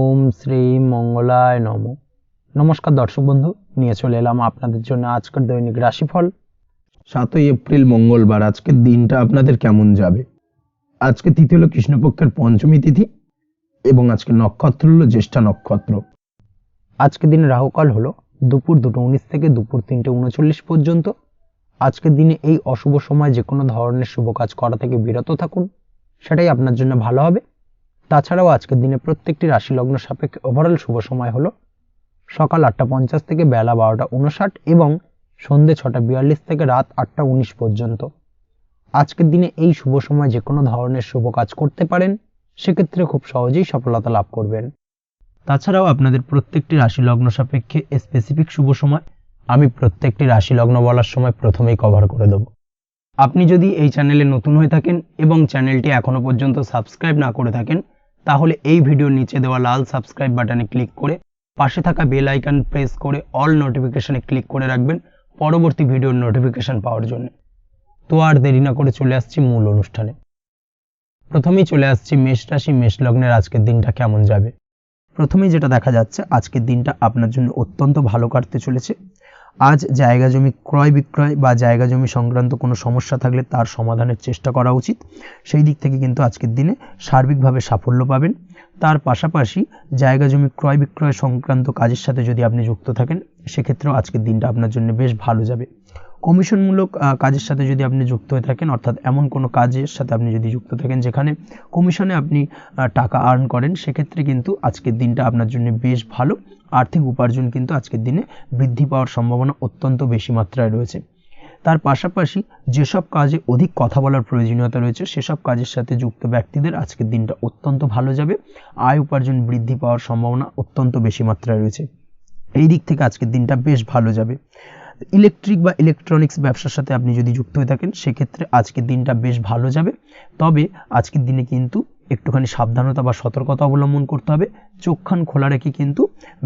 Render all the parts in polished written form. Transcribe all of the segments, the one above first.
ওম শ্রী মঙ্গলায় নম। নমস্কার দর্শক বন্ধু, নিয়ে চলে এলাম আপনাদের জন্য আজকের দৈনিক রাশিফল। 7ই এপ্রিল মঙ্গলবার। আজকের দিনটা আপনাদের কেমন যাবে? আজকে তিথি হলো কৃষ্ণপক্ষের পঞ্চমী তিথি এবং আজকে নক্ষত্র হলো জ্যেষ্ঠা নক্ষত্র। আজকের দিনে রাহুকাল হলো দুপুর 2:19 থেকে দুপুর 3:39 পর্যন্ত। আজকের দিনে এই অশুভ সময় যে কোনো ধরনের শুভ কাজ করা থেকে বিরত থাকুন, সেটাই আপনার জন্য ভালো হবে। তাছাড়াও আজকের দিনে প্রত্যেকটি রাশি লগ্ন সাপেক্ষে ওভারঅল শুভ সময় হলো সকাল 8:50 থেকে বেলা 12:59 এবং সন্ধ্যে 6:42 থেকে রাত 8:19 পর্যন্ত। আজকের দিনে এই শুভ সময় যে কোনো ধরনের শুভ কাজ করতে পারেন, সেক্ষেত্রে খুব সহজেই সফলতা লাভ করবেন। তাছাড়াও আপনাদের প্রত্যেকটি রাশি লগ্ন সাপেক্ষে স্পেসিফিক শুভ সময় আমি প্রত্যেকটি রাশি লগ্ন বলার সময় প্রথমেই কভার করে দেব। আপনি যদি এই চ্যানেলে নতুন হয়ে থাকেন এবং চ্যানেলটি এখনো পর্যন্ত সাবস্ক্রাইব না করে থাকেন, তাহলে এই ভিডিওর নিচে দেওয়া লাল সাবস্ক্রাইব বাটনে ক্লিক করে পাশে থাকা বেল আইকন প্রেস করে অল নোটিফিকেশনে ক্লিক করে রাখবেন পরবর্তী ভিডিওর নোটিফিকেশন পাওয়ার জন্য। তো আর দেরি না করে চলে আসছি মূল অনুষ্ঠানে। প্রথমেই চলে আসছি মেষ রাশি, মেষ লগ্নের আজকের দিনটা কেমন যাবে। প্রথমেই যেটা দেখা যাচ্ছে, আজকের দিনটা আপনার জন্য অত্যন্ত ভালো কাটতে চলেছে। আজ জায়গা জমি ক্রয় বিক্রয় বা জায়গা জমি সংক্রান্ত কোনো সমস্যা থাকলে তার সমাধানের চেষ্টা করা উচিত। সেই দিক থেকে কিন্তু আজকের দিনে সার্বিকভাবে সাফল্য পাবেন। তার পাশাপাশি জায়গা জমি ক্রয় বিক্রয় সংক্রান্ত কাজের সাথে যদি আপনি যুক্ত থাকেন, সেক্ষেত্রেও আজকের দিনটা আপনার জন্য বেশ ভালো যাবে। কমিশনমূলক কাজের সাথে যদি আপনি যুক্ত হয়ে থাকেন, অর্থাৎ এমন কোনো কাজের সাথে আপনি যদি যুক্ত থাকেন যেখানে কমিশনে আপনি টাকা আর্ন করেন, সেক্ষেত্রে কিন্তু আজকের দিনটা আপনার জন্য বেশ ভালো। আর্থিক উপার্জন কিন্তু আজকের দিনে বৃদ্ধি পাওয়ার সম্ভাবনা অত্যন্ত বেশি মাত্রায় রয়েছে। তার পাশাপাশি যেসব কাজে অধিক কথা বলার প্রয়োজনীয়তা রয়েছে, সেসব কাজের সাথে যুক্ত ব্যক্তিদের আজকের দিনটা অত্যন্ত ভালো যাবে। আয় উপার্জন বৃদ্ধি পাওয়ার সম্ভাবনা অত্যন্ত বেশি মাত্রায় রয়েছে। এই দিক থেকে আজকের দিনটা বেশ ভালো যাবে। ইলেকট্রিক বা ইলেকট্রনিক্স ব্যবসার সাথে আপনি যদি যুক্ত হয়ে থাকেন, সেক্ষেত্রে আজকের দিনটা বেশ ভালো যাবে। তবে আজকের দিনে কিন্তু একটুখানি সাবধানতা বা সতর্কতা অবলম্বন করতে হবে। চোখ কান খোলা রেখে কিন্তু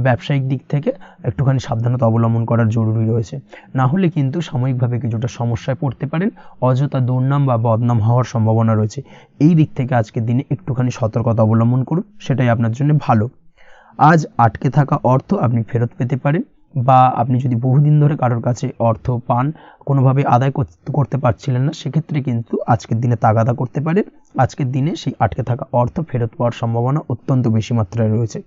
ব্যবসায়িক দিক থেকে একটুখানি সাবধানতা অবলম্বন করার জরুরি রয়েছে। না হলে কিন্তু সাময়িকভাবে কিছুটা সমস্যায় পড়তে পারেন, অযথা দুর্নাম বা বদনাম হওয়ার সম্ভাবনা রয়েছে। এই দিক থেকে আজকের দিনে একটুখানি সতর্কতা অবলম্বন করুন, সেটাই আপনার জন্য ভালো। আজ আটকে থাকা অর্থ আপনি ফেরত পেতে পারেন, বা আপনি যদি বহুদিন ধরে কারোর কাছে অর্থ পান, কোনোভাবে আদায় করতে পারছিলেন না, সেক্ষেত্রে কিন্তু আজকের দিনে তাগাদা করতে পারেন। আজকের দিনে সেই আটকে থাকা অর্থ ফেরত পাওয়ার সম্ভাবনা অত্যন্ত বেশি মাত্রায় রয়েছে।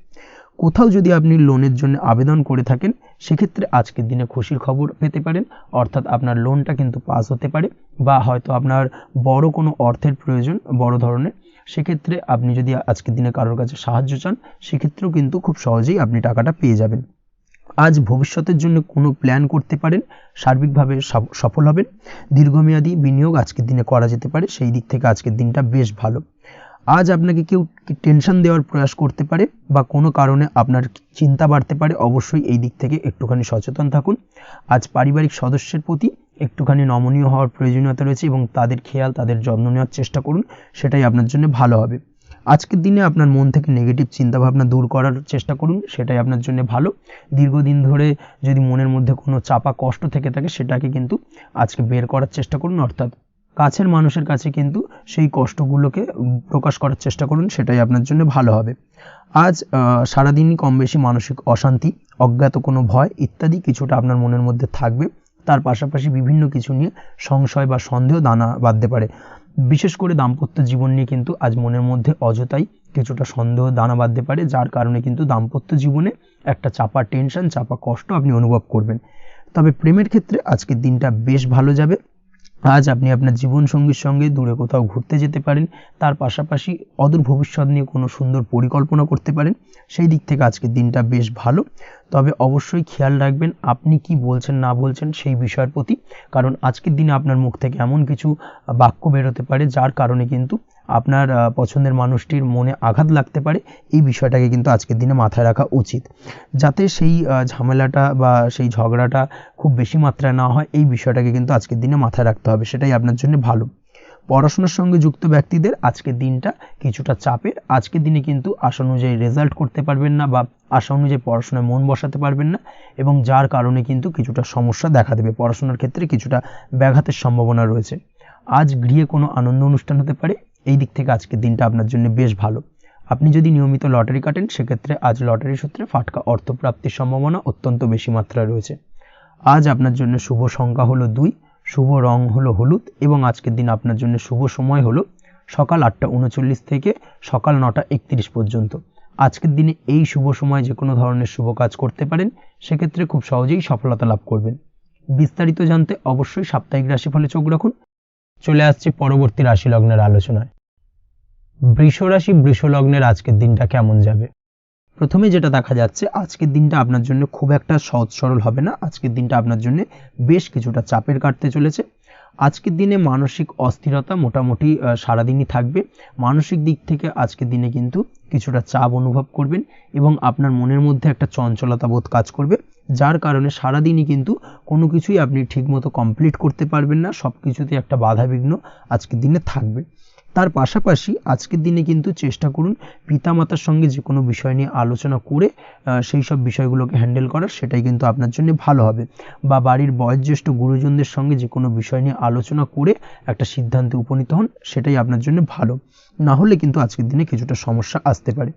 কোথাও যদি আপনি লোনের জন্য আবেদন করে থাকেন, সেক্ষেত্রে আজকের দিনে খুশির খবর পেতে পারেন, অর্থাৎ আপনার লোনটা কিন্তু পাস হতে পারে, বা হয়তো আপনার বড় কোনো অর্থের প্রয়োজন বড় ধরনের, সেক্ষেত্রে আপনি যদি আজকের দিনে কারোর কাছে সাহায্য চান, সেক্ষেত্রেও কিন্তু খুব সহজেই আপনি টাকাটা পেয়ে যাবেন। আজ ভবিষ্যতের জন্য কোনো প্ল্যান করতে পারেন, সার্বিকভাবে সফল হবেন। দীর্ঘমেয়াদী বিনিয়োগ আজকের দিনে করা যেতে পারে, সেই দিক থেকে আজকের দিনটা বেশ ভালো। আজ আপনাকে কেউ টেনশন দেওয়ার প্রয়াস করতে পারে বা কোনো কারণে আপনার চিন্তা বাড়তে পারে, অবশ্যই এই দিক থেকে একটুখানি সচেতন থাকুন। আজ পারিবারিক সদস্যের প্রতি একটুখানি নমনীয় হওয়ার প্রয়োজনীয়তা রয়েছে এবং তাদের খেয়াল, তাদের যত্ন নেওয়ার চেষ্টা করুন, সেটাই আপনার জন্য ভালো হবে। আজকের দিনে আপনার মন থেকে নেগেটিভ চিন্তাভাবনা দূর করার চেষ্টা করুন, সেটাই আপনার জন্য ভালো। দীর্ঘদিন ধরে যদি মনের মধ্যে কোনো চাপা কষ্ট থেকে থাকে, সেটাকে কিন্তু আজকে বের করার চেষ্টা করুন, অর্থাৎ কাছের মানুষের কাছে কিন্তু সেই কষ্টগুলোকে প্রকাশ করার চেষ্টা করুন, সেটাই আপনার জন্য ভালো হবে। আজ সারাদিনই কম বেশি মানসিক অশান্তি, অজ্ঞাত কোনো ভয় ইত্যাদি কিছুটা আপনার মনের মধ্যে থাকবে। তার পাশাপাশি বিভিন্ন কিছু নিয়ে সংশয় বা সন্দেহ দানা বাঁধতে পারে। বিশেষ করে দাম্পত্য জীবন নিয়ে কিন্তু আজ মনের মধ্যে অযথাই কিছুটা সন্দেহ দানা বাঁধতে পারে, যার কারণে কিন্তু দাম্পত্য জীবনে একটা চাপা টেনশন, চাপা কষ্ট আপনি অনুভব করবেন। তবে প্রেমের ক্ষেত্রে আজকের দিনটা বেশ ভালো যাবে। আজ আপনি আপনার জীবনসঙ্গীর সঙ্গে দূরে কোথাও ঘুরতে যেতে পারেন। তার পাশাপাশি অদূর ভবিষ্যৎ নিয়ে কোনো সুন্দর পরিকল্পনা করতে পারেন, সেই দিক থেকে আজকের দিনটা বেশ ভালো। তবে অবশ্যই খেয়াল রাখবেন আপনি কি বলছেন না বলছেন সেই বিষয়ের প্রতি, কারণ আজকের দিনে আপনার মুখ থেকে এমন কিছু বাক্য বেরোতে পারে যার কারণে কিন্তু আপনার পছন্দের মানুষটির মনে আঘাত লাগতে পারে। এই বিষয়টাকে কিন্তু আজকের দিনে মাথায় রাখা উচিত, যাতে সেই ঝামেলাটা বা সেই ঝগড়াটা খুব বেশি মাত্রায় না হয়। এই বিষয়টাকে কিন্তু আজকের দিনে মাথায় রাখতে হবে, সেটাই আপনার জন্য ভালো। পড়াশোনার সঙ্গে যুক্ত ব্যক্তিদের আজকের দিনটা কিছুটা চাপের। আজকের দিনে কিন্তু আশা অনুযায়ী রেজাল্ট করতে পারবেন না বা আশা অনুযায়ী পড়াশোনায় মন বসাতে পারবেন না, এবং যার কারণে কিন্তু কিছুটা সমস্যা দেখা দেবে। পড়াশোনার ক্ষেত্রে কিছুটা ব্যাঘাতের সম্ভাবনা রয়েছে। আজ গৃহে কোনো আনন্দ অনুষ্ঠান হতে পারে, এই দিক থেকে আজকের দিনটা আপনার জন্য বেশ ভালো। আপনি যদি নিয়মিত লটারি কাটেন সেক্ষেত্রে আজ লটারি সূত্রে ফাটকা অর্থপ্রাপ্তির সম্ভাবনা অত্যন্ত বেশি মাত্রায় রয়েছে। আজ আপনার জন্য শুভ সংখ্যা হলো 2, শুভ রং হলো হলুদ এবং আজকের দিন আপনার জন্য শুভ সময় হলো সকাল 8:39 থেকে সকাল 9:31 পর্যন্ত। আজকের দিনে এই শুভ সময় যে কোনো ধরনের শুভ কাজ করতে পারেন, সেক্ষেত্রে খুব সহজেই সফলতা লাভ করবেন। বিস্তারিত জানতে অবশ্যই সাপ্তাহিক রাশিফলে চোখ রাখুন। চলে আসছে পরবর্তী রাশি লগ্নের আলোচনায়। বৃষ রাশি বৃষ লগ্নের আজকের দিনটা কেমন যাবে? প্রথমে যেটা দেখা যাচ্ছে, আজকের দিনটা আপনার জন্য খুব একটা সহজ সরল হবে না। আজকের দিনটা আপনার জন্য বেশ কিছুটা চাপের কাটতে চলেছে। আজকের দিনে মানসিক অস্থিরতা মোটামুটি সারাদিনই থাকবে। মানসিক দিক থেকে আজকের দিনে কিন্তু কিছুটা চাপ অনুভব করবেন এবং আপনার মনের মধ্যে একটা চঞ্চলতা বোধ কাজ করবে, যার কারণে সারাদিনই কিন্তু কোনো কিছুই আপনি ঠিকমতো কমপ্লিট করতে পারবেন না। সব কিছুতে একটা বাধাবিঘ্ন আজকের দিনে থাকবে। তার পাশাপাশি আজকের দিনে কিন্তু চেষ্টা করুন পিতামাতার সঙ্গে যে কোনো বিষয় নিয়ে আলোচনা করে সেই সব বিষয়গুলোকে হ্যান্ডেল করার, সেটাই কিন্তু আপনার জন্য ভালো হবে। বা বাড়ির বয়োজ্যেষ্ঠ গুরুজনদের সঙ্গে যে কোনো বিষয় নিয়ে আলোচনা করে একটা সিদ্ধান্তে উপনীত হন, সেটাই আপনার জন্য ভালো। না হলে কিন্তু আজকের দিনে কিছুটা সমস্যা আসতে পারে।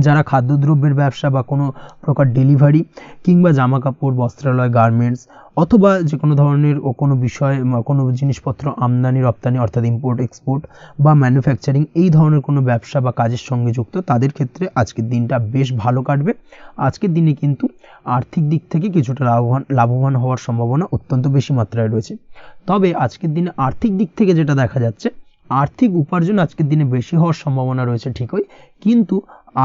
যারা খাদ্যদ্রব্যের ব্যবসা বা কোনো প্রকার ডেলিভারি কিংবা জামা কাপড়, বস্ত্রালয়, গার্মেন্টস অথবা যে কোনো ধরনের কোনো বিষয় কোনো জিনিসপত্র আমদানি রপ্তানি অর্থাৎ ইম্পোর্ট এক্সপোর্ট বা ম্যানুফ্যাকচারিং এই ধরনের কোনো ব্যবসা বা কাজের সঙ্গে যুক্ত, তাদের ক্ষেত্রে আজকের দিনটা বেশ ভালো কাটবে। আজকের দিনে কিন্তু আর্থিক দিক থেকে কিছুটা লাভবান হওয়ার সম্ভাবনা অত্যন্ত বেশি মাত্রায় রয়েছে। তবে আজকের দিনে আর্থিক দিক থেকে যেটা দেখা যাচ্ছে, আর্থিক উপার্জন আজকের দিনে বেশি হওয়ার সম্ভাবনা রয়েছে ঠিকই, কিন্তু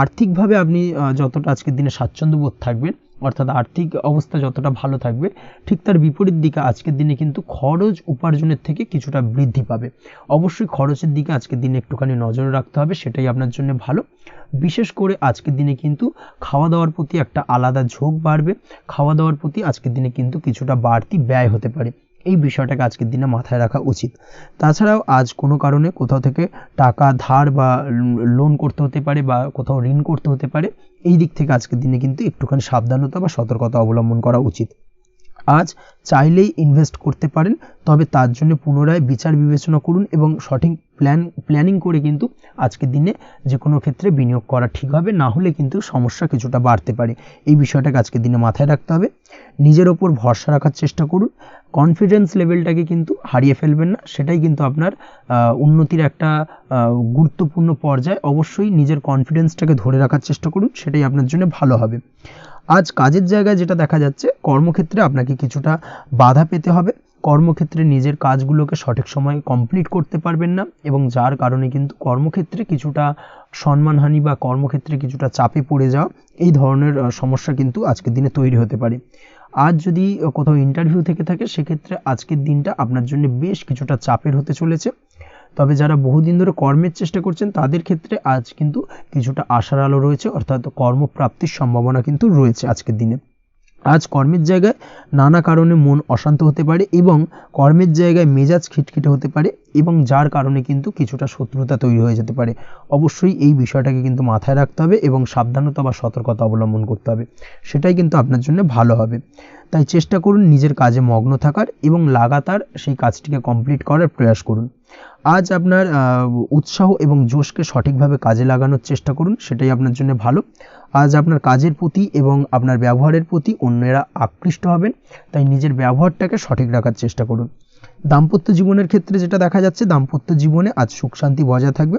আর্থিকভাবে আপনি যতটা আজকের দিনে স্বাচ্ছন্দ্য বোধ থাকবেন, অর্থাৎ আর্থিক অবস্থা যতটা ভালো থাকবে, ঠিক তার বিপরীত দিকে আজকের দিনে কিন্তু খরচ উপার্জনের থেকে কিছুটা বৃদ্ধি পাবে। অবশ্যই খরচের দিকে আজকের দিনে একটুখানি নজর রাখতে হবে, সেটাই আপনার জন্য ভালো। বিশেষ করে আজকের দিনে কিন্তু খাওয়া দাওয়ার প্রতি একটা আলাদা ঝোঁক বাড়বে। খাওয়া দাওয়ার প্রতি আজকের দিনে কিন্তু কিছুটা বাড়তি ব্যয় হতে পারে। এই বিষয়টাকে আজকের দিনে মাথায় রাখা উচিত। তাছাড়াও আজ কোনো কারণে কোথাও থেকে টাকা ধার বা লোন করতে হতে পারে বা কোথাও ঋণ করতে হতে পারে। এই দিক থেকে আজকের দিনে কিন্তু একটুখানি সাবধানতা বা সতর্কতা অবলম্বন করা উচিত। আজ চাইলেই ইনভেস্ট করতে পারেন, তবে তার জন্য পুনরায় বিচার বিবেচনা করুন এবং সঠিক প্ল্যানিং করে কিন্তু আজকের দিনে যে কোনো ক্ষেত্রে বিনিয়োগ করা ঠিক হবে। না হলে কিন্তু সমস্যা কিছুটা বাড়তে পারে। এই বিষয়টাকে আজকের দিনে মাথায় রাখতে হবে। নিজের ওপর ভরসা রাখার চেষ্টা করুন। কনফিডেন্স লেভেলটাকে কিন্তু হারিয়ে ফেলবেন না, সেটাই কিন্তু আপনার উন্নতির একটা গুরুত্বপূর্ণ পর্যায়। অবশ্যই নিজের কনফিডেন্সটাকে ধরে রাখার চেষ্টা করুন, সেটাই আপনার জন্য ভালো হবে। আজ কাজের জায়গায় যেটা দেখা যাচ্ছে, কর্মক্ষেত্রে আপনাকে কিছুটা বাধা পেতে হবে। কর্মক্ষেত্রে নিজের কাজগুলোকে সঠিক সময়ে কমপ্লিট করতে পারবেন না এবং যার কারণে কিন্তু কর্মক্ষেত্রে কিছুটা সম্মানহানি বা কর্মক্ষেত্রে কিছুটা চাপে পড়ে যাওয়া, এই ধরনের সমস্যা কিন্তু আজকের দিনে তৈরি হতে পারে। আজ যদি কোথাও ইন্টারভিউ থেকে থাকে, সেক্ষেত্রে আজকের দিনটা আপনার জন্য বেশ কিছুটা চাপের হতে চলেছে। তবে যারা বহুদিন ধরে কর্মের চেষ্টা করছেন, তাদের ক্ষেত্রে আজ কিন্তু কিছুটা আশার আলো রয়েছে, অর্থাৎ কর্মপ্রাপ্তির সম্ভাবনা কিন্তু রয়েছে আজকের দিনে। আজ কর্মের জায়গায় নানা কারণে মন অশান্ত হতে পারে এবং কর্মের জায়গায় মেজাজ খিটখিটে হতে পারে এবং যার কারণে কিন্তু কিছুটা শত্রুতা তৈরি হয়ে যেতে পারে। অবশ্যই এই বিষয়টাকে কিন্তু মাথায় রাখতে হবে এবং সাবধানতা বা সতর্কতা অবলম্বন করতে হবে, সেটাই কিন্তু আপনার জন্য ভালো হবে। তাই চেষ্টা করুন নিজের কাজে মগ্ন থাকার এবং লাগাতার সেই কাজটিকে কমপ্লিট করার প্রয়াস করুন। আজ আপনার উৎসাহ এবং জোশকে সঠিকভাবে কাজে লাগানোর চেষ্টা করুন, সেটাই আপনার জন্য ভালো। আজ আপনার কাজের প্রতি এবং আপনার ব্যবহারের প্রতি অন্যেরা আকৃষ্ট হবেন, তাই নিজের ব্যবহারটাকে সঠিক রাখার চেষ্টা করুন। দাম্পত্য জীবনের ক্ষেত্রে যেটা দেখা যাচ্ছে, দাম্পত্য জীবনে আজ সুখ শান্তি বজায় থাকবে।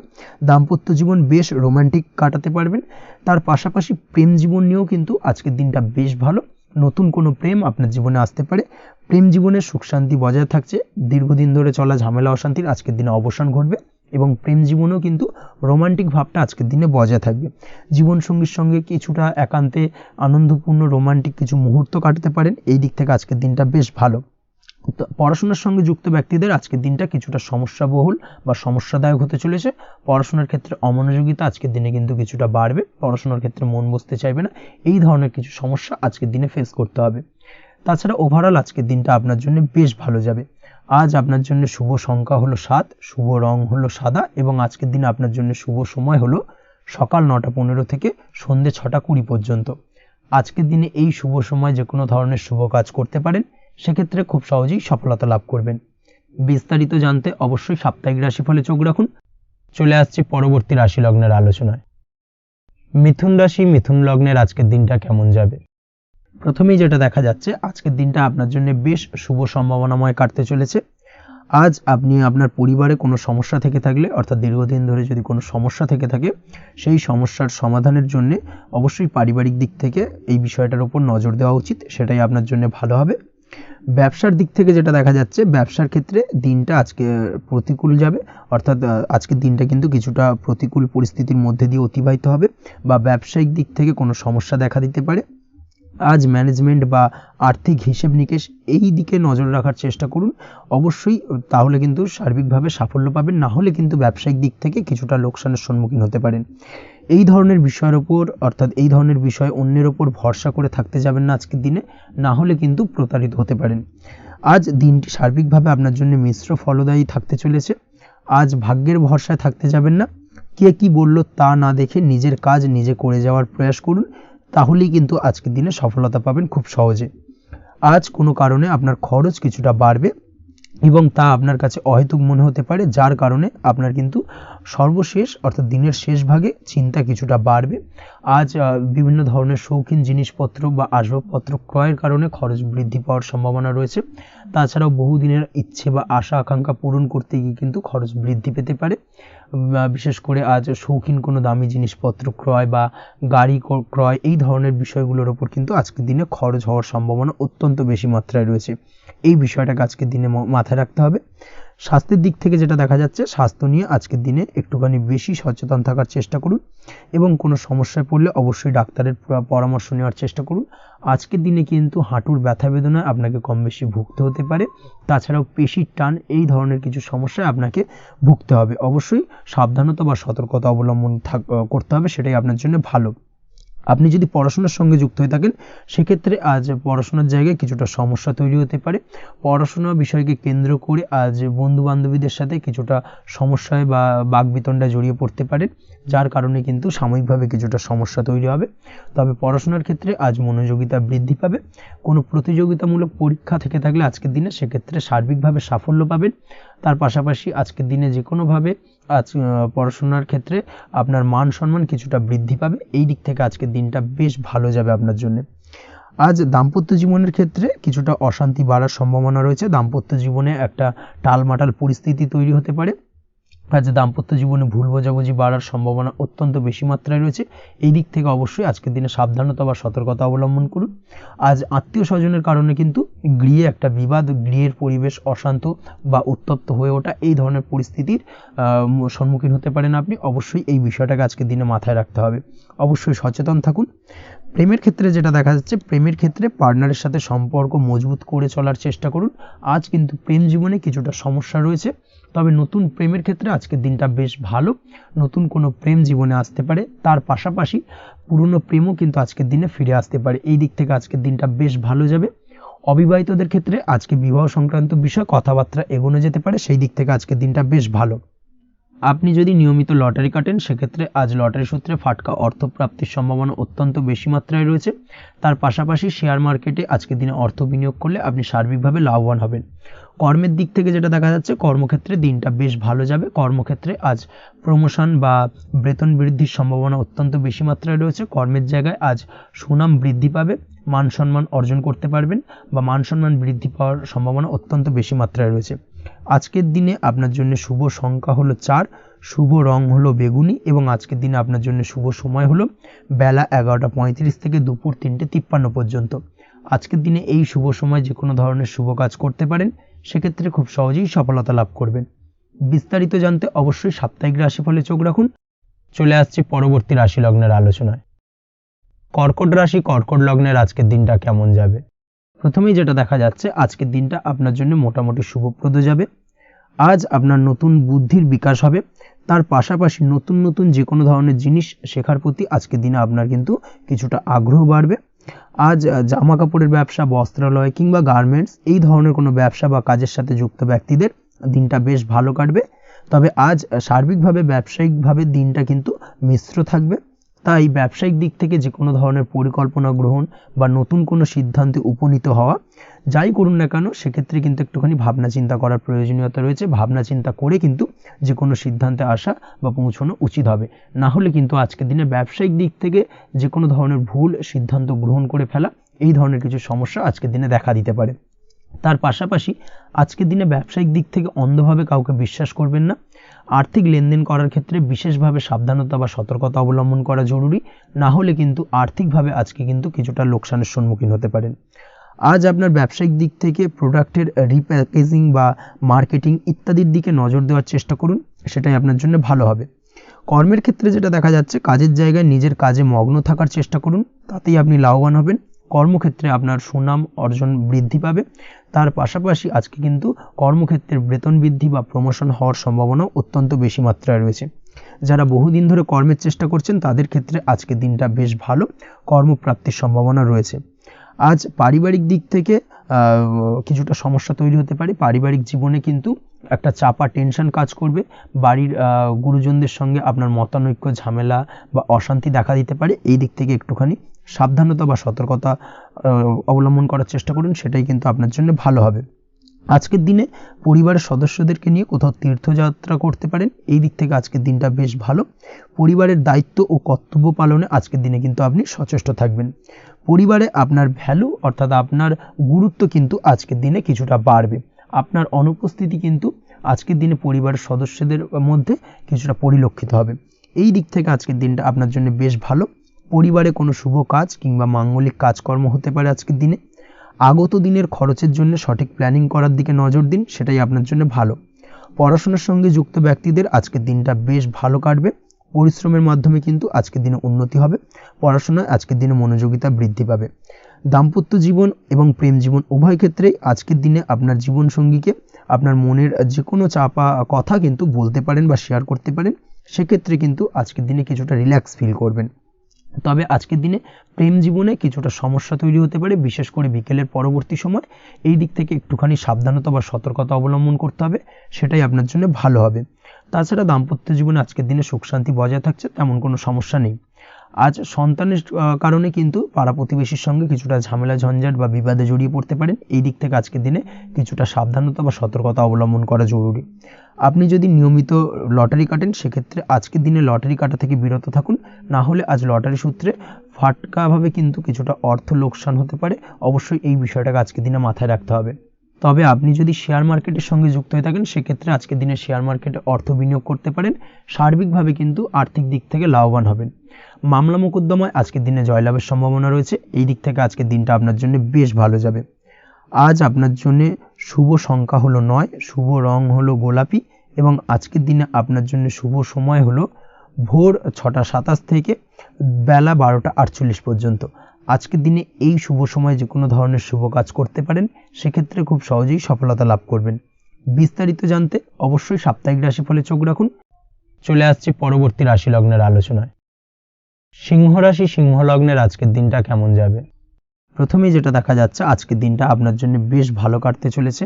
দাম্পত্য জীবন বেশ রোমান্টিক কাটাতে পারবেন। তার পাশাপাশি প্রেম জীবন নিয়েও কিন্তু আজকের দিনটা বেশ ভালো। নতুন কোনো প্রেম আপনার জীবনে আসতে পারে। প্রেম জীবনে সুখ শান্তি বজায় থাকছে। দীর্ঘদিন ধরে চলা ঝামেলা অশান্তির আজকের দিনে অবসান ঘটবে এবং প্রেম জীবনেও কিন্তু রোমান্টিক ভাবটা আজকের দিনে বজায় থাকবে। জীবনসঙ্গীর সঙ্গে কিছুটা একান্তে আনন্দপূর্ণ রোমান্টিক কিছু মুহূর্ত কাটাতে পারেন। এই দিক থেকে আজকের দিনটা বেশ ভালো। পড়াশোনার সঙ্গে যুক্ত ব্যক্তিদের আজকের দিনটা কিছুটা সমস্যাবহুল বা সমস্যাদায়ক হতে চলেছে। পড়াশোনার ক্ষেত্রে অমনোযোগিতা আজকের দিনে কিন্তু কিছুটা বাড়বে। পড়াশোনার ক্ষেত্রে মন বসতে চাইবে না। এই ধরনের কিছু সমস্যা আজকের দিনে ফেস করতে হবে। তাছাড়া ওভারঅল আজকের দিনটা আপনার জন্য বেশ ভালো যাবে। আজ আপনার জন্য শুভ সংখ্যা হলো 7, শুভ রং হলো সাদা এবং আজকের দিনে আপনার জন্য শুভ সময় হলো সকাল 9:15 থেকে সন্ধ্যে 6:20 পর্যন্ত। আজকের দিনে এই শুভ সময় যে কোনো ধরনের শুভ কাজ করতে পারেন, সেক্ষেত্রে খুব সহজেই সফলতা লাভ করবেন। বিস্তারিত জানতে অবশ্যই সাপ্তাহিক রাশিফলে চোখ রাখুন। চলে আসছে পরবর্তী রাশি লগ্নের আলোচনায়। মিথুন রাশি মিথুন লগ্নের আজকের দিনটা কেমন যাবে? প্রথমেই যেটা দেখা যাচ্ছে, আজকের দিনটা আপনার জন্য বেশ শুভ সম্ভাবনাময় কাটতে চলেছে। আজ আপনি আপনার পরিবারে কোনো সমস্যা থেকে থাকলে, অর্থাৎ দীর্ঘদিন ধরে যদি কোনো সমস্যা থেকে থাকে, সেই সমস্যার সমাধানের জন্য অবশ্যই পারিবারিক দিক থেকে এই বিষয়টার উপর নজর দেওয়া উচিত, সেটাই আপনার জন্য ভালো হবে। ব্যবসার দিক থেকে যেটা দেখা যাচ্ছে, ব্যবসার ক্ষেত্রে দিনটা আজকে প্রতিকূল যাবে, অর্থাৎ আজকের দিনটা কিন্তু কিছুটা প্রতিকূল পরিস্থিতির মধ্যে দিয়ে অতিবাহিত হবে, বা ব্যবসায়িক দিক থেকে কোনো সমস্যা দেখা দিতে পারে। আজ ম্যানেজমেন্ট বা আর্থিক হিসেব নিকেশ এই দিকে নজর রাখার চেষ্টা করুন অবশ্যই, তাহলে কিন্তু সার্বিকভাবে সাফল্য পাবেন, না হলে কিন্তু ব্যবসায়িক দিক থেকে কিছুটা লোকসানের সম্মুখীন হতে পারেন। এই ধরনের বিষয়ের ওপর, অর্থাৎ এই ধরনের বিষয় অন্যের ওপর ভরসা করে থাকতে যাবেন না আজকের দিনে, না হলে কিন্তু প্রতারিত হতে পারেন। আজ দিনটি সার্বিকভাবে আপনার জন্য মিশ্র ফলদায়ী থাকতে চলেছে। আজ ভাগ্যের ভরসায় থাকতে যাবেন না, কে কি বলল তা না দেখে নিজের কাজ নিজে করে যাওয়ার প্রয়াস করুন, তাহলেই কিন্তু আজকের দিনে সফলতা পাবেন খুব সহজে। আজ কোনো কারণে আপনার খরচ কিছুটা বাড়বে এবং তা আপনার কাছে অহেতুক মনে হতে পারে, যার কারণে আপনার কিন্তু সর্বশেষ, অর্থাৎ দিনের শেষ ভাগে চিন্তা কিছুটা বাড়বে। আজ বিভিন্ন ধরনের শৌখিন জিনিসপত্র বা আসবাবপত্র ক্রয়ের কারণে খরচ বৃদ্ধি পাওয়ার সম্ভাবনা রয়েছে। তাছাড়াও বহুদিনের ইচ্ছে বা আশা আকাঙ্ক্ষা পূরণ করতে গিয়ে কিন্তু খরচ বৃদ্ধি পেতে পারে। বিশেষ করে আজ শৌখিন কোনো দামি জিনিসপত্র ক্রয় বা গাড়ি ক্রয়, এই ধরনের বিষয়গুলোর ওপর কিন্তু আজকের দিনে খরচ হওয়ার সম্ভাবনা অত্যন্ত বেশি মাত্রায় রয়েছে। এই বিষয়টাকে আজকের দিনে মাথায় রাখতে হবে। স্বাস্থ্যের দিক থেকে যেটা দেখা যাচ্ছে, স্বাস্থ্য নিয়ে আজকের দিনে একটুখানি বেশি সচেতন থাকার চেষ্টা করুন এবং কোনো সমস্যায় পড়লে অবশ্যই ডাক্তারের পরামর্শ নেওয়ার চেষ্টা করুন। আজকের দিনে কিন্তু হাঁটুর ব্যথা বেদনায় আপনাকে কম বেশি ভুগতে হতে পারে, তাছাড়াও পেশির টান, এই ধরনের কিছু সমস্যায় আপনাকে ভুগতে হবে। অবশ্যই সাবধানতা বা সতর্কতা অবলম্বন করতে হবে, সেটাই আপনার জন্য ভালো। আপনি যদি পড়াশোনার সঙ্গে যুক্ত হয়ে থাকেন, সেক্ষেত্রে আজ পড়াশোনার জায়গায় কিছুটা সমস্যা তৈরি হতে পারে। পড়াশোনা বিষয়কে কেন্দ্র করে আজ বন্ধু বান্ধবীদের সাথে কিছুটা সমস্যায় বা বাকবিতণ্ডায় জড়িয়ে পড়তে পারেন, যার কারণে কিন্তু সাময়িকভাবে কিছুটা সমস্যা তৈরি হবে। তবে পড়াশোনার ক্ষেত্রে আজ মনোযোগিতা বৃদ্ধি পাবে। কোনো প্রতিযোগিতামূলক পরীক্ষা থেকে থাকলে আজকের দিনে সেক্ষেত্রে সার্বিকভাবে সাফল্য পাবেন। তার পাশাপাশি আজকের দিনে যে কোনোভাবে আজ পড়াশোনার ক্ষেত্রে আপনার মান সম্মান কিছুটা বৃদ্ধি পাবে। এই দিক থেকে আজকের দিনটা বেশ ভালো যাবে আপনার জন্য। আজ দাম্পত্য জীবনের ক্ষেত্রে কিছুটা অশান্তি বাড়ার সম্ভাবনা রয়েছে। দাম্পত্য জীবনে একটা টালমাটাল পরিস্থিতি তৈরি হতে পারে। আজ দাম্পত্য জীবনে ভুল বোঝাবুঝি বাড়ার সম্ভাবনা অত্যন্ত বেশি মাত্রায় রয়েছে। এই দিক থেকে অবশ্যই আজকের দিনে সাবধানতা বা সতর্কতা অবলম্বন করুন। আজ আত্মীয় স্বজনের কারণে কিন্তু গৃহে একটা বিবাদ, গৃহের পরিবেশ অশান্ত বা উত্তপ্ত হয়ে ওঠা, এই ধরনের পরিস্থিতির সম্মুখীন হতে পারেন আপনি। অবশ্যই এই বিষয়টাকে আজকের দিনে মাথায় রাখতে হবে। অবশ্যই সচেতন থাকুন। প্রেমের ক্ষেত্রে যেটা দেখা যাচ্ছে, প্রেমের ক্ষেত্রে পার্টনারের সাথে সম্পর্ক মজবুত করে চলার চেষ্টা করুন। আজ কিন্তু প্রেম জীবনে কিছুটা সমস্যা রয়েছে, তবে নতুন প্রেমের ক্ষেত্রে আজকের দিনটা বেশ ভালো। নতুন কোনো প্রেম জীবনে আসতে পারে, তার পাশাপাশি পুরনো প্রেমও কিন্তু আজকের দিনে ফিরে আসতে পারে। এই দিক থেকে আজকের দিনটা বেশ ভালো যাবে। অবিবাহিতদের ক্ষেত্রে আজকে বিবাহ সংক্রান্ত বিষয় কথাবার্তা এগোনো যেতে পারে, সেই দিক থেকে আজকের দিনটা বেশ ভালো। আপনি যদি নিয়মিত লটারি কাটেন, সেক্ষেত্রে আজ লটারি সূত্রে ফাটকা অর্থপ্রাপ্তির সম্ভাবনা অত্যন্ত বেশি মাত্রায় রয়েছে। তার পাশাপাশি শেয়ার মার্কেটে আজকের দিনে অর্থ বিনিয়োগ করলে আপনি সার্বিকভাবে লাভবান হবেন। কর্মের দিক থেকে যেটা দেখা যাচ্ছে, কর্মক্ষেত্রে দিনটা বেশ ভালো যাবে। কর্মক্ষেত্রে আজ প্রমোশন বা বেতন বৃদ্ধির সম্ভাবনা অত্যন্ত বেশি মাত্রায় রয়েছে। কর্মের জায়গায় আজ সুনাম বৃদ্ধি পাবে, মান সম্মান অর্জন করতে পারবেন বা মান সম্মান বৃদ্ধি পাওয়ার সম্ভাবনা অত্যন্ত বেশি মাত্রায় রয়েছে। আজকের দিনে আপনার জন্য শুভ সংখ্যা হলো 4, শুভ রং হলো বেগুনি এবং আজকের দিনে আপনার জন্য শুভ সময় হলো বেলা 11:35 থেকে দুপুর 3:53 পর্যন্ত। আজকের দিনে এই শুভ সময় যে কোনো ধরনের শুভ কাজ করতে পারেন, সেক্ষেত্রে খুব সহজেই সফলতা লাভ করবেন। বিস্তারিত জানতে অবশ্যই সাপ্তাহিক রাশিফলে চোখ রাখুন। চলে আসছে পরবর্তী রাশি লগ্নের আলোচনায়। কর্কট রাশি কর্কট লগ্নের আজকের দিনটা কেমন যাবে? প্রথমেই যেটা দেখা যাচ্ছে, আজকের দিনটা আপনার জন্য মোটামুটি শুভপ্রদ যাবে। আজ আপনার নতুন বুদ্ধির বিকাশ হবে, তার পাশাপাশি নতুন নতুন যে কোনো ধরনের জিনিস শেখার প্রতি আজকের দিনে আপনার কিন্তু কিছুটা আগ্রহ বাড়বে। আজ জামা কাপড়ের ব্যবসা, বস্ত্রালয় কিংবা গার্মেন্টস, এই ধরনের কোনো ব্যবসা বা কাজের সাথে যুক্ত ব্যক্তিদের দিনটা বেশ ভালো কাটবে। তবে আজ সার্বিকভাবে ব্যবসায়িকভাবে দিনটা কিন্তু মিশ্র থাকবে। তাই ব্যবসায়িক দিক থেকে যে কোনো ধরনের পরিকল্পনা গ্রহণ বা নতুন কোনো সিদ্ধান্তে উপনীত হওয়া, যাই করুন না কেন সেক্ষেত্রে কিন্তু একটুখানি ভাবনা চিন্তা করার প্রয়োজনীয়তা রয়েছে। ভাবনা চিন্তা করে কিন্তু যে কোনো সিদ্ধান্তে আসা বা পৌঁছানো উচিত হবে, না হলে কিন্তু আজকের দিনে ব্যবসায়িক দিক থেকে যে কোনো ধরনের ভুল সিদ্ধান্ত গ্রহণ করে ফেলা, এই ধরনের কিছু সমস্যা আজকের দিনে দেখা দিতে পারে। তার পাশাপাশি আজকের দিনে ব্যবসায়িক দিক থেকে অন্ধভাবে কাউকে বিশ্বাস করবেন না। আর্থিক লেনদেন করার ক্ষেত্রে বিশেষভাবে সাবধানতা বা সতর্কতা অবলম্বন করা জরুরি, না হলে কিন্তু আর্থিকভাবে আজকে কিন্তু কিছুটা লোকসানের সম্মুখীন হতে পারেন। আজ আপনার ব্যবসায়িক দিক থেকে প্রোডাক্টের রিপ্যাকেজিং বা মার্কেটিং ইত্যাদির দিকে নজর দেওয়ার চেষ্টা করুন, সেটাই আপনার জন্য ভালো হবে। কর্মের ক্ষেত্রে যেটা দেখা যাচ্ছে, কাজের জায়গায় নিজের কাজে মগ্ন থাকার চেষ্টা করুন, তাতেই আপনি লাভবান হবেন। কর্মক্ষেত্রে আপনার সুনাম অর্জন বৃদ্ধি পাবে। তার পাশাপাশি আজকে কিন্তু কর্মক্ষেত্রের বেতন বৃদ্ধি বা প্রমোশন হওয়ার সম্ভাবনা অত্যন্ত বেশি মাত্রায় রয়েছে। যারা বহুদিন ধরে কর্মের চেষ্টা করছেন তাদের ক্ষেত্রে আজকের দিনটা বেশ ভালো, কর্মপ্রাপ্তির সম্ভাবনা রয়েছে। আজ পারিবারিক দিক থেকে কিছুটা সমস্যা তৈরি হতে পারে। পারিবারিক জীবনে কিন্তু একটা চাপা টেনশন কাজ করবে। বাড়ির গুরুজনদের সঙ্গে আপনার মতানৈক্য, ঝামেলা বা অশান্তি দেখা দিতে পারে। এই দিক থেকে একটুখানি সাবধানতা বা সতর্কতা অবলম্বন করার চেষ্টা করুন, সেটাই কিন্তু আপনার জন্য ভালো হবে। আজকের দিনে পরিবারের সদস্যদেরকে নিয়ে কোথাও তীর্থযাত্রা করতে পারেন, এই দিক থেকে আজকের দিনটা বেশ ভালো। পরিবারের দায়িত্ব ও কর্তব্য পালনে আজকের দিনে কিন্তু আপনি সচেষ্ট থাকবেন। পরিবারে আপনার ভ্যালু অর্থাৎ আপনার গুরুত্ব কিন্তু আজকের দিনে কিছুটা বাড়বে। আপনার অনুপস্থিতি কিন্তু আজকের দিনে পরিবারের সদস্যদের মধ্যে কিছুটা পরিলক্ষিত হবে। এই দিক থেকে আজকের দিনটা আপনার জন্য বেশ ভালো। পরিবারে কোনো শুভ কাজ কিংবা মাঙ্গলিক কাজকর্ম হতে পারে আজকের দিনে। আগত দিনের খরচের জন্য সঠিক প্ল্যানিং করার দিকে নজর দিন, সেটাই আপনার জন্য ভালো। পড়াশোনার সঙ্গে যুক্ত ব্যক্তিদের আজকের দিনটা বেশ ভালো কাটবে। পরিশ্রমের মাধ্যমে কিন্তু আজকের দিনে উন্নতি হবে। পড়াশোনায় আজকের দিনে মনোযোগিতা বৃদ্ধি পাবে। দাম্পত্য জীবন এবং প্রেম জীবন উভয় ক্ষেত্রেই আজকের দিনে আপনার জীবনসঙ্গীকে আপনার মনের যে কোনো চাপা কথা কিন্তু বলতে পারেন বা শেয়ার করতে পারেন। সেক্ষেত্রে কিন্তু আজকের দিনে কিছুটা রিল্যাক্স ফিল করবেন। তবে আজকের দিনে প্রেম জীবনে কিছুটা সমস্যা তৈরি হতে পারে, বিশেষ করে বিকেলের পরবর্তী সময়। এই দিক থেকে একটুখানি সাবধানতা বা সতর্কতা অবলম্বন করতে হবে, সেটাই আপনার জন্য ভালো হবে। তাছাড়া দাম্পত্য জীবনে আজকের দিনে সুখ শান্তি বজায় থাকছে, তেমন কোনো সমস্যা নেই। আজ সন্তানের কারণে কিন্তু পাড়া প্রতিবেশীর সঙ্গে কিছুটা ঝামেলা ঝঞ্ঝাট বা বিবাদে জড়িয়ে পড়তে পারেন। এই দিক থেকে আজকের দিনে কিছুটা সাবধানতা বা সতর্কতা অবলম্বন করা জরুরি। আপনি যদি নিয়মিত লটারি কাটেন সেক্ষেত্রে আজকের দিনে লটারি কাটা থেকে বিরত থাকুন, না হলে আজ লটারি সূত্রে ফাটকাভাবে কিন্তু কিছুটা অর্থ লোকসান হতে পারে। অবশ্যই এই বিষয়টাকে আজকের দিনে মাথায় রাখতে হবে। তবে আপনি যদি শেয়ার মার্কেটের সঙ্গে যুক্ত হয়ে থাকেন সেক্ষেত্রে আজকের দিনে শেয়ার মার্কেটে অর্থ বিনিয়োগ করতে পারেন। সার্বিকভাবে কিন্তু আর্থিক দিক থেকে লাভবান হবেন। মামলা মোকদ্দমায় আজকের দিনে জয়লাভের সম্ভাবনা রয়েছে। এই দিক থেকে আজকের দিনটা আপনার জন্য বেশ ভালো যাবে। আজ আপনার জন্য শুভ সংখ্যা হলো 9, শুভ রং হলো গোলাপি এবং আজকের দিনে আপনার জন্য শুভ সময় হলো ভোর 6টা 27 থেকে বেলা 12টা 48 পর্যন্ত। আজকের দিনে এই শুভ সময় যে কোনো ধরনের শুভ কাজ করতে পারেন, সেক্ষেত্রে খুব সহজেই সফলতা লাভ করবেন। বিস্তারিত জানতে অবশ্যই সাপ্তাহিক রাশিফলে চোখ রাখুন। চলে আসছে পরবর্তী রাশি লগ্নের আলোচনায়। সিংহ রাশি, সিংহ লগ্নের আজকের দিনটা কেমন যাবে? প্রথমেই যেটা দেখা যাচ্ছে, আজকের দিনটা আপনার জন্য বেশ ভালো কাটতে চলেছে।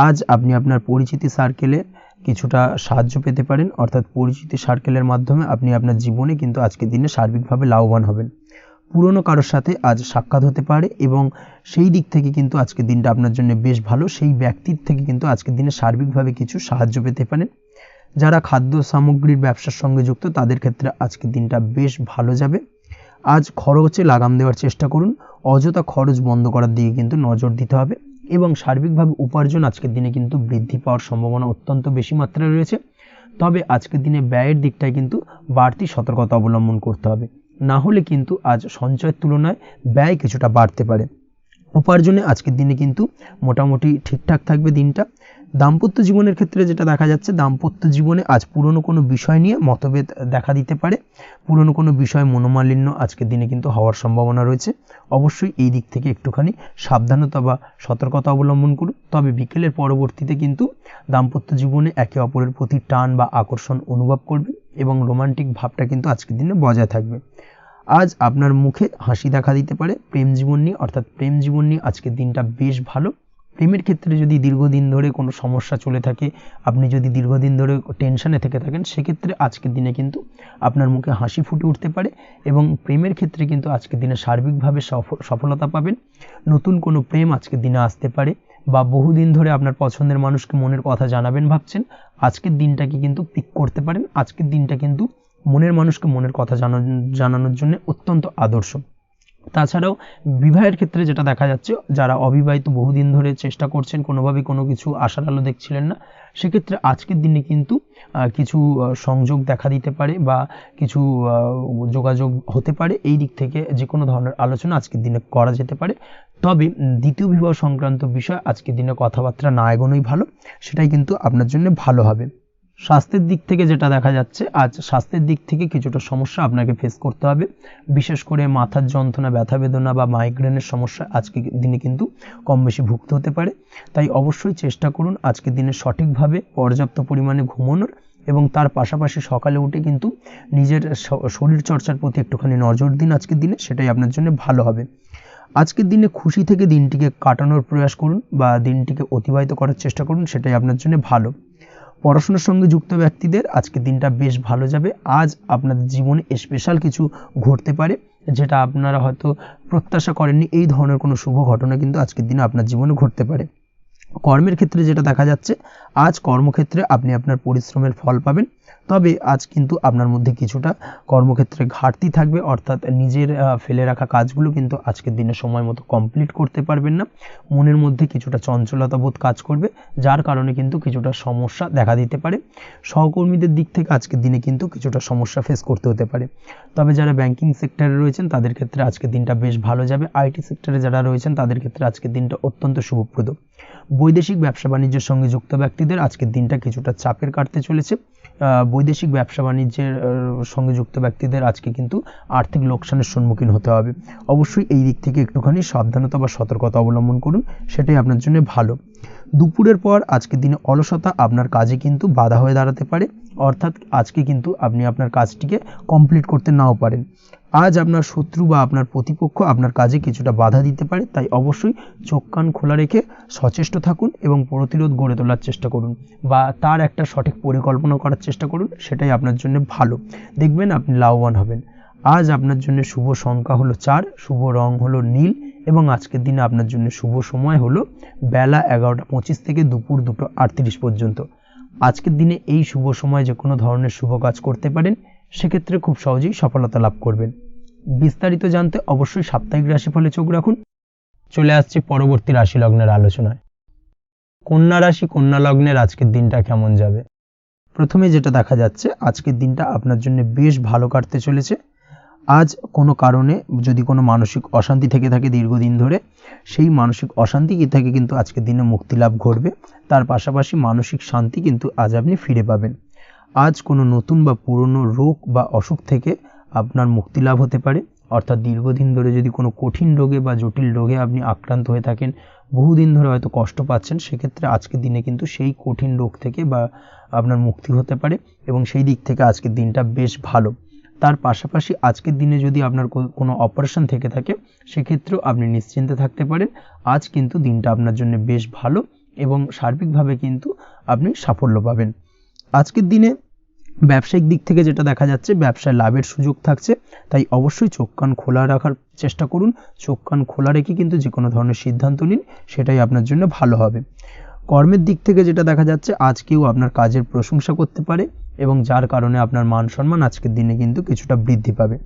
আজ আপনি আপনার পরিচিতি সার্কেলে কিছুটা সাহায্য পেতে পারেন, অর্থাৎ পরিচিতি সার্কেলের মাধ্যমে আপনি আপনার জীবনে কিন্তু আজকের দিনে সার্বিকভাবে লাভবান হবেন। পুরনো কারোর সাথে আজ সাক্ষাৎ হতে পারে এবং সেই দিক থেকে কিন্তু আজকের দিনটা আপনার জন্য বেশ ভালো। সেই ব্যক্তির থেকে কিন্তু আজকের দিনে সার্বিকভাবে কিছু সাহায্য পেতে পারেন। যারা খাদ্য সামগ্রীর ব্যবসার সঙ্গে যুক্ত তাদের ক্ষেত্রে আজকের দিনটা বেশ ভালো যাবে। আজ খরচে লাগাম দেওয়ার চেষ্টা করুন, অযথা খরচ বন্ধ করার দিকে কিন্তু নজর দিতে হবে এবং সার্বিকভাবে উপার্জন আজকের দিনে কিন্তু বৃদ্ধি পাওয়ার সম্ভাবনা অত্যন্ত বেশি মাত্রায় রয়েছে। তবে আজকের দিনে ব্যয়ের দিকটায় কিন্তু বাড়তি সতর্কতা অবলম্বন করতে হবে, না হলে কিন্তু আজ সঞ্চয়ের তুলনায় ব্যয় কিছুটা বাড়তে পারে। উপার্জনে আজকের দিনে কিন্তু মোটামুটি ঠিকঠাক থাকবে দিনটা। দাম্পত্য জীবনের ক্ষেত্রে যেটা দেখা যাচ্ছে, দাম্পত্য জীবনে আজ পুরনো কোনো বিষয় নিয়ে মতভেদ দেখা দিতে পারে। পুরনো কোনো বিষয় মনোমালিন্য আজকের দিনে কিন্তু হওয়ার সম্ভাবনা রয়েছে। অবশ্যই এই দিক থেকে একটুখানি সাবধানতা বা সতর্কতা অবলম্বন করুন। তবে বিকেলের পরবর্তীতে কিন্তু দাম্পত্য জীবনে একে অপরের প্রতি টান বা আকর্ষণ অনুভব করবে এবং রোমান্টিক ভাবটা কিন্তু আজকের দিনে বজায় থাকবে। আজ আপনার মুখে হাসি দেখা দিতে পারে। প্রেম জীবন নিয়ে অর্থাৎ প্রেম জীবন নিয়ে আজকের দিনটা বেশ ভালো। প্রেমের ক্ষেত্রে যদি দীর্ঘদিন ধরে কোনো সমস্যা চলে থাকে, আপনি যদি দীর্ঘদিন ধরে টেনশনে থেকে থাকেন, সেক্ষেত্রে আজকের দিনে কিন্তু আপনার মুখে হাসি ফুটে উঠতে পারে এবং প্রেমের ক্ষেত্রে কিন্তু আজকের দিনে সার্বিকভাবে সফলতা পাবেন। নতুন কোনো প্রেম আজকের দিনে আসতে পারে, বা বহুদিন ধরে আপনার পছন্দের মানুষকে মনের কথা জানাবেন ভাবছেন, আজকের দিনটাকে কিন্তু পিক করতে পারেন। আজকের দিনটা কিন্তু মনের মানুষকে মনের কথা জানানোর জন্য অত্যন্ত আদর্শ। তাছাড়াও বিবাহের ক্ষেত্রে যেটা দেখা যাচ্ছে, যারা অবিবাহিত বহুদিন ধরে চেষ্টা করছেন, কোনোভাবে কোনো কিছু আশার আলো দেখছিলেন না, সেক্ষেত্রে আজকের দিনে কিন্তু কিছু সংযোগ দেখা দিতে পারে বা কিছু যোগাযোগ হতে পারে। এই দিক থেকে যে কোনো ধরনের আলোচনা আজকের দিনে করা যেতে পারে। তবে দ্বিতীয় বিবাহ সংক্রান্ত বিষয় আজকের দিনে কথাবার্তা না এগোনোই ভালো, সেটাই কিন্তু আপনার জন্য ভালো হবে। স্বাস্থ্যের দিক থেকে যেটা দেখা যাচ্ছে, আজ স্বাস্থ্যের দিক থেকে কিছুটা সমস্যা আপনাকে ফেস করতে হবে। বিশেষ করে মাথার যন্ত্রণা, ব্যথা বেদনা বা মাইগ্রেনের সমস্যা আজকের দিনে কিন্তু কম বেশি ভুগতে হতে পারে। তাই অবশ্যই চেষ্টা করুন আজকের দিনে সঠিকভাবে পর্যাপ্ত পরিমাণে ঘুমানোর, এবং তার পাশাপাশি সকালে উঠে কিন্তু নিজের শরীর চর্চার প্রতি একটুখানি নজর দিন আজকের দিনে, সেটাই আপনার জন্য ভালো হবে। আজকের দিনে খুশি থেকে দিনটিকে কাটানোর প্রয়াস করুন বা দিনটিকে অতিবাহিত করার চেষ্টা করুন, সেটাই আপনার জন্য ভালো। পড়াশোনার সঙ্গে যুক্ত ব্যক্তিদের আজকের দিনটা বেশ ভালো যাবে। আজ আপনাদের জীবনে স্পেশাল কিছু ঘটতে পারে, যেটা আপনারা হয়তো প্রত্যাশা করেননি। এই ধরনের কোনো শুভ ঘটনা কিন্তু আজকের দিনে আপনার জীবনে ঘটতে পারে। কর্মের ক্ষেত্রে যেটা দেখা যাচ্ছে, আজ কর্মক্ষেত্রে আপনি আপনার পরিশ্রমের ফল পাবেন। তবে আজ কিন্তু আপনার মধ্যে কিছুটা কর্মক্ষেত্রে ঘাটতি থাকবে, অর্থাৎ নিজের ফেলে রাখা কাজগুলো কিন্তু আজকের দিনে সময় মতো কমপ্লিট করতে পারবেন না। মনের মধ্যে কিছুটা চঞ্চলতা বোধ কাজ করবে, যার কারণে কিন্তু কিছুটা সমস্যা দেখা দিতে পারে। সহকর্মীদের দিক থেকে আজকের দিনে কিন্তু কিছুটা সমস্যা ফেস করতে হতে পারে। তবে যারা ব্যাংকিং সেক্টরে রয়েছেন তাদের ক্ষেত্রে আজকের দিনটা বেশ ভালো যাবে। আইটি সেক্টরে যারা রয়েছেন তাদের ক্ষেত্রে আজকের দিনটা অত্যন্ত শুভপ্রদ। বৈদেশিক ব্যবসা বাণিজ্যের সঙ্গে যুক্ত ব্যক্তিদের আজকের দিনটা কিছুটা চাপের কাটতে চলেছে। বৈদেশিক ব্যবসা বাণিজ্যের সঙ্গে যুক্ত ব্যক্তিদের আজকে কিন্তু আর্থিক লোকসানের সম্মুখীন হতে হবে। অবশ্যই এই দিক থেকে একটুখানি সাবধানতা বা সতর্কতা অবলম্বন করুন, সেটাই আপনার জন্য ভালো। দুপুরের পর আজকের দিনে অলসতা আপনার কাজে কিন্তু বাধা হয়ে দাঁড়াতে পারে, অর্থাৎ আজকে কিন্তু আপনি আপনার কাজটিকে কমপ্লিট করতে নাও পারেন। আজ আপনার শত্রু বা আপনার প্রতিপক্ষ আপনার কাজে কিছুটা বাধা দিতে পারে, তাই অবশ্যই চোখ কান খোলা রেখে সচেষ্ট থাকুন এবং প্রতিরোধ গড়ে তোলার চেষ্টা করুন বা তার একটা সঠিক পরিকল্পনা করার চেষ্টা করুন, সেটাই আপনার জন্য ভালো। দেখবেন আপনি লাভবান হবেন। আজ আপনার জন্য শুভ সংখ্যা হলো 4, শুভ রং হলো নীল, এবং আজকের দিনে আপনার জন্য শুভ সময় হলো বেলা 11:25 থেকে দুপুর 2:38 পর্যন্ত। আজকের দিনে এই শুভ সময় যে কোনো ধরনের শুভ কাজ করতে পারেন, সেক্ষেত্রে খুব সহজেই সফলতা লাভ করবেন। বিস্তারিত জানতে অবশ্যই সাপ্তাহিক রাশিফলে চোখ রাখুন। চলে আসছে পরবর্তী রাশি লগ্নের আলোচনায়। কন্যা রাশি, কন্যা লগ্নের আজকের দিনটা কেমন যাবে? প্রথমে যেটা দেখা যাচ্ছে, আজকের দিনটা আপনার জন্য বেশ ভালো কাটতে চলেছে। আজ কোনো কারণে যদি কোনো মানসিক অশান্তি থেকে থাকে দীর্ঘদিন ধরে, সেই মানসিক অশান্তি থেকে কিন্তু আজকের দিনে মুক্তি লাভ ঘটবে। তার পাশাপাশি মানসিক শান্তি কিন্তু আজ আপনি ফিরে পাবেন। আজ কোনো নতুন বা পুরনো রোগ বা অসুখ থেকে আপনার মুক্তি লাভ হতে পারে, অর্থাৎ দীর্ঘদিন ধরে যদি কোনো কঠিন রোগে বা জটিল রোগে আপনি আক্রান্ত হয়ে থাকেন, বহুদিন ধরে হয়তো কষ্ট পাচ্ছেন, সেক্ষেত্রে আজকের দিনে কিন্তু সেই কঠিন রোগ থেকে বা আপনার মুক্তি হতে পারে, এবং সেই দিক থেকে আজকের দিনটা বেশ ভালো। তার পাশাপাশি আজকের দিনে যদি আপনার কোনো অপারেশন থেকে থাকে, সেক্ষেত্রেও আপনি নিশ্চিন্তে থাকতে পারেন। আজ কিন্তু দিনটা আপনার জন্য বেশ ভালো এবং সার্বিকভাবে কিন্তু আপনি সাফল্য পাবেন। আজকের দিনে ব্যবসায়িক দিক থেকে যেটা দেখা যাচ্ছে, ব্যবসায় লাভের সুযোগ থাকছে, তাই অবশ্যই চোখ কান খোলা রাখার চেষ্টা করুন। চোখ কান খোলা রেখে কিন্তু যে কোনো ধরনের সিদ্ধান্ত নিন, সেটাই আপনার জন্য ভালো হবে। কর্মের দিক থেকে যেটা দেখা যাচ্ছে, আজ কেউ আপনার কাজের প্রশংসা করতে পারে এবং যার কারণে আপনার মান সম্মান আজকের দিনে কিন্তু কিছুটা বৃদ্ধি পাবে।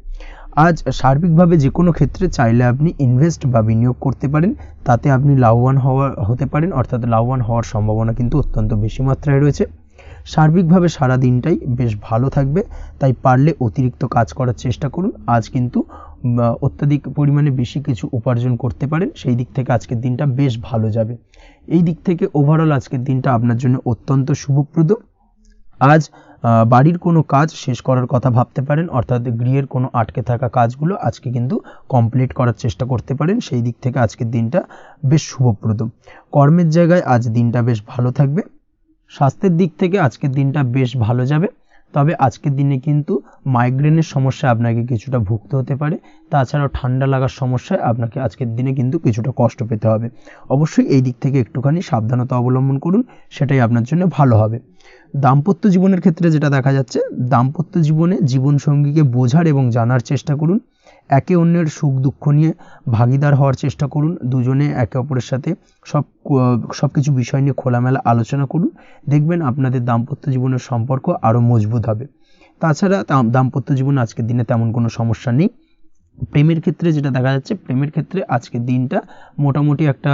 আজ সার্বিকভাবে যে কোনো ক্ষেত্রে চাইলে আপনি ইনভেস্ট বা বিনিয়োগ করতে পারেন, তাতে আপনি লাভবান হতে পারেন, অর্থাৎ লাভবান হওয়ার সম্ভাবনা কিন্তু অত্যন্ত বেশি মাত্রায় রয়েছে। সার্বিকভাবে সারা দিনটাই বেশ ভালো থাকবে, তাই পারলে অতিরিক্ত কাজ করার চেষ্টা করুন। আজ কিন্তু অত্যাধিক পরিমাণে বেশি কিছু উপার্জন করতে পারেন, সেই দিক থেকে আজকের দিনটা বেশ ভালো যাবে। এই দিক থেকে ওভারঅল আজকের দিনটা আপনার জন্য অত্যন্ত শুভপ্রদ। আজ বাড়ির কোনো কাজ শেষ করার কথা ভাবতে পারেন, অর্থাৎ গৃহের কোনো আটকে থাকা কাজগুলো আজকে কিন্তু কমপ্লিট করার চেষ্টা করতে পারেন, সেই দিক থেকে আজকের দিনটা বেশ শুভপ্রদ। কর্মের জায়গায় আজ দিনটা বেশ ভালো থাকবে। স্বাস্থ্যের দিক থেকে আজকের দিনটা বেশ ভালো যাবে। তবে আজকের দিনে কিন্তু মাইগ্রেনের সমস্যা আপনাকে কিছুটা ভুগতে হতে পারে, তাছাড়াও ঠান্ডা লাগার সমস্যায় আপনাকে আজকের দিনে কিন্তু কিছুটা কষ্ট পেতে হবে। অবশ্যই এই দিক থেকে একটুখানি সাবধানতা অবলম্বন করুন, সেটাই আপনার জন্য ভালো হবে। দাম্পত্য জীবনের ক্ষেত্রে যেটা দেখা যাচ্ছে, দাম্পত্য জীবনে জীবনসঙ্গীকে বোঝার এবং জানার চেষ্টা করুন, একে অন্যের সুখ দুঃখ নিয়ে ভাগীদার হওয়ার চেষ্টা করুন, দুজনে একে অপরের সাথে সব কিছু বিষয় নিয়ে খোলামেলা আলোচনা করুন, দেখবেন আপনাদের দাম্পত্য জীবনের সম্পর্ক আরও মজবুত হবে। তাছাড়া দাম্পত্য জীবনে আজকের দিনে তেমন কোনো সমস্যা নেই। প্রেমের ক্ষেত্রে যেটা দেখা যাচ্ছে, প্রেমের ক্ষেত্রে আজকের দিনটা মোটামুটি একটা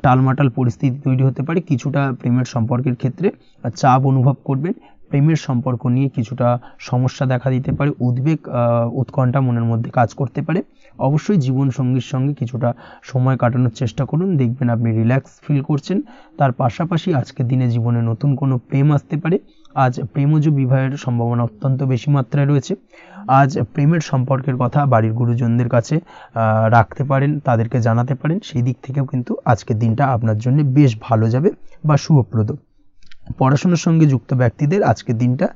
টালমাটাল পরিস্থিতি তৈরি হতে পারে, কিছুটা প্রেমের সম্পর্কের ক্ষেত্রে চাপ অনুভব করবেন, প্রেমের সম্পর্ক নিয়ে কিছুটা সমস্যা দেখা দিতে পারে, উদ্বেগ উৎকণ্ঠা মনের মধ্যে কাজ করতে পারে। অবশ্যই জীবনসঙ্গীর সঙ্গে কিছুটা সময় কাটানোর চেষ্টা করুন, দেখবেন আপনি রিল্যাক্স ফিল করছেন। তার পাশাপাশি আজকের দিনে জীবনে নতুন কোনো প্রেম আসতে পারে। আজ প্রেমজ বিবাহের সম্ভাবনা অত্যন্ত বেশি মাত্রায় রয়েছে। আজ প্রেমের সম্পর্কের কথা বাড়ির গুরুজনদের কাছে রাখতে পারেন, তাদেরকে জানাতে পারেন, সেই দিক থেকেও কিন্তু আজকের দিনটা আপনার জন্য বেশ ভালো যাবে বা শুভপ্রদ। পড়াশোনার সঙ্গে যুক্ত ব্যক্তিদের আজকের দিনটা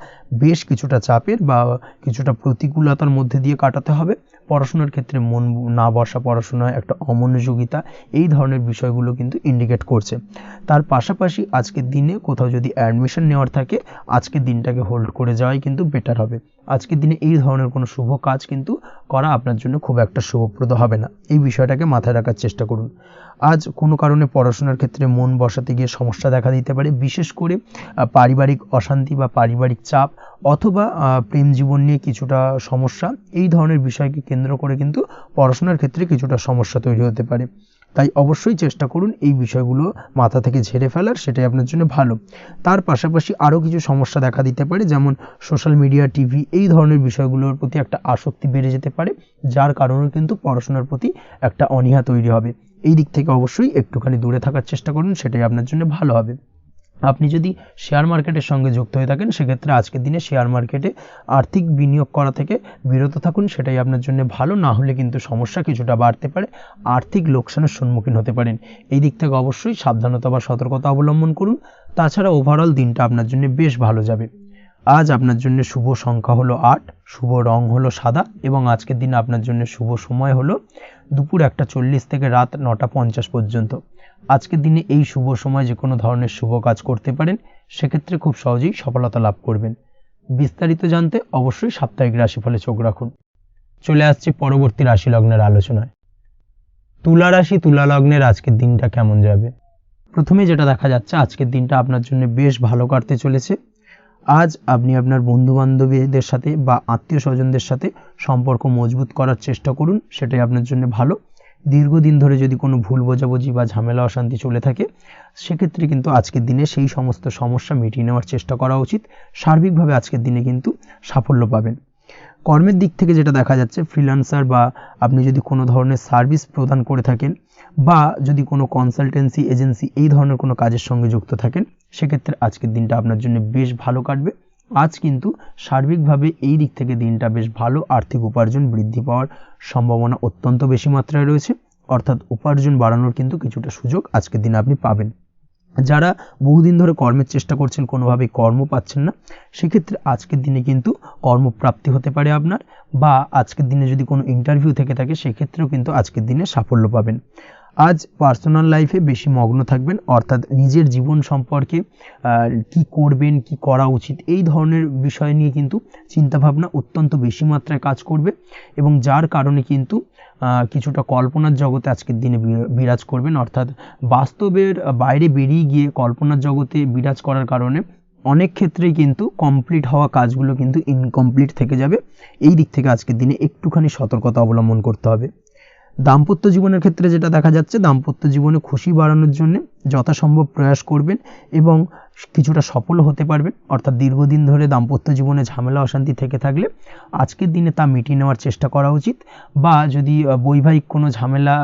বেশ কিছুটা চাপের বা কিছুটা প্রতিকূলতার মধ্যে দিয়ে কাটাতে হবে। পড়াশোনার ক্ষেত্রে মন না বসা, পড়াশোনায় একটা অমনোযোগিতা, এই ধরনের বিষয়গুলো কিন্তু ইন্ডিকেট করছে। তার পাশাপাশি আজকের দিনে কোথাও যদি অ্যাডমিশন নেওয়ার থাকে, আজকের দিনটাকে হোল্ড করে যাওয়াই কিন্তু বেটার হবে। আজকের দিনে এই ধরনের কোনো শুভ কাজ কিন্তু করা আপনার জন্য খুব একটা শুভপ্রদ হবে না, এই বিষয়টাকে মাথায় রাখার চেষ্টা করুন। আজ কোনো কারণে পড়াশোনার ক্ষেত্রে মন বসাতে গিয়ে সমস্যা দেখা দিতে পারে, বিশেষ করে পারিবারিক অশান্তি বা পারিবারিক চাপ অথবা প্রেম জীবন নিয়ে কিছুটা সমস্যা, এই ধরনের বিষয়কে কেন্দ্র করে কিন্তু পড়াশোনার ক্ষেত্রে কিছুটা সমস্যা তৈরি হতে পারে। তাই অবশ্যই চেষ্টা করুন এই বিষয়গুলো মাথা থেকে ঝেড়ে ফেলার, সেটাই আপনার জন্য ভালো। তার পাশাপাশি আরও কিছু সমস্যা দেখা দিতে পারে, যেমন সোশ্যাল মিডিয়া, টিভি, এই ধরনের বিষয়গুলোর প্রতি একটা আসক্তি বেড়ে যেতে পারে, যার কারণে কিন্তু পড়াশোনার প্রতি একটা অনীহা তৈরি হবে। এই দিক থেকে অবশ্যই একটুখানি দূরে থাকার চেষ্টা করুন, সেটাই আপনার জন্য ভালো হবে। আপনি যদি শেয়ার মার্কেটের সঙ্গে যুক্ত হয়ে থাকেন, সেক্ষেত্রে আজকের দিনে শেয়ার মার্কেটে আর্থিক বিনিয়োগ করা থেকে বিরত থাকুন, সেটাই আপনার জন্য ভালো। না হলে কিন্তু সমস্যা কিছুটা বাড়তে পারে, আর্থিক লোকসানের সম্মুখীন হতে পারেন। এই দিক থেকে অবশ্যই সাবধানতা বা সতর্কতা অবলম্বন করুন। তাছাড়া ওভারঅল দিনটা আপনার জন্য বেশ ভালো যাবে। আজ আপনার জন্য শুভ সংখ্যা হলো 8, শুভ রং হলো সাদা, এবং আজকের দিনে আপনার জন্য শুভ সময় হলো দুপুর 1:40 থেকে রাত 9:50 পর্যন্ত। আজকের দিনে এই শুভ সময় যে কোনো ধরনের শুভ কাজ করতে পারেন, সেক্ষেত্রে খুব সহজেই সফলতা লাভ করবেন। বিস্তারিত জানতে অবশ্যই সাপ্তাহিক রাশিফলে চোখ রাখুন। চলে আসছে পরবর্তী রাশি লগ্নের আলোচনায়। তুলা রাশি, তুলা লগ্নের আজকের দিনটা কেমন যাবে? প্রথমে যেটা দেখা যাচ্ছে, আজকের দিনটা আপনার জন্য বেশ ভালো কাটতে চলেছে। আজ আপনি আপনার বন্ধু বান্ধবীদের সাথে বা আত্মীয় স্বজনদের সাথে সম্পর্ক মজবুত করার চেষ্টা করুন, সেটাই আপনার জন্য ভালো। দীর্ঘদিন ধরে যদি কোনো ভুল বোঝাবুঝি বা ঝামেলা অশান্তি চলে থাকে, সেক্ষেত্রে কিন্তু আজকের দিনে সেই সমস্ত সমস্যা মিটিয়ে নেওয়ার চেষ্টা করা উচিত। সার্বিকভাবে আজকের দিনে কিন্তু সাফল্য পাবেন। কর্মের দিক থেকে যেটা দেখা যাচ্ছে, ফ্রিল্যান্সার বা আপনি যদি কোনো ধরনের সার্ভিস প্রদান করে থাকেন বা যদি কোনো কনসালটেন্সি এজেন্সি এই ধরনের কোনো কাজের সঙ্গে যুক্ত থাকেন, সেক্ষেত্রে আজকের দিনটা আপনার জন্য বেশ ভালো কাটবে। আজ কিন্তু সার্বিকভাবে এই দিক থেকে দিনটা বেশ ভালো, আর্থিক উপার্জন বৃদ্ধি পাওয়ার সম্ভাবনা অত্যন্ত বেশি মাত্রায় রয়েছে, অর্থাৎ উপার্জন বাড়ানোর কিন্তু কিছুটা সুযোগ আজকের দিনে আপনি পাবেন। যারা বহুদিন ধরে কর্মের চেষ্টা করছেন, কোনোভাবেই কর্ম পাচ্ছেন না, সেক্ষেত্রে আজকের দিনে কিন্তু কর্মপ্রাপ্তি হতে পারে আপনার, বা আজকের দিনে যদি কোনো ইন্টারভিউ থেকে থাকে, সেক্ষেত্রেও কিন্তু আজকের দিনে সাফল্য পাবেন। আজ পার্সোনাল লাইফে বেশি মগ্ন থাকবেন, অর্থাৎ নিজের জীবন সম্পর্কে কি করবেন, কি করা উচিত, এই ধরনের বিষয় নিয়ে কিন্তু চিন্তাভাবনা অত্যন্ত বেশি মাত্রায় কাজ করবে, এবং যার কারণে কিন্তু কিছুটা কল্পনার জগতে আজকের দিনে বিরাজ করবেন, অর্থাৎ বাস্তবের বাইরে বেরিয়ে গিয়ে কল্পনার জগতে বিরাজ করার কারণে অনেক ক্ষেত্রেই কিন্তু কমপ্লিট হওয়া কাজগুলো কিন্তু ইনকমপ্লিট থেকে যাবে। এই দিক থেকে আজকের দিনে একটুখানি সতর্কতা অবলম্বন করতে হবে। দাম্পত্য জীবনের ক্ষেত্রে যেটা দেখা যাচ্ছে, দাম্পত্য জীবনে খুশি বাড়ানোর জন্য যথাসম্ভব প্রয়াস করবেন এবং কিছুটা সফল হতে পারবেন, অর্থাৎ দীর্ঘদিন ধরে দাম্পত্য জীবনে ঝামেলা অশান্তি থেকে থাকলে আজকের দিনে তা মিটিয়ে নেওয়ার চেষ্টা করা উচিত, বা যদি বৈবাহিক কোনো ঝামেলা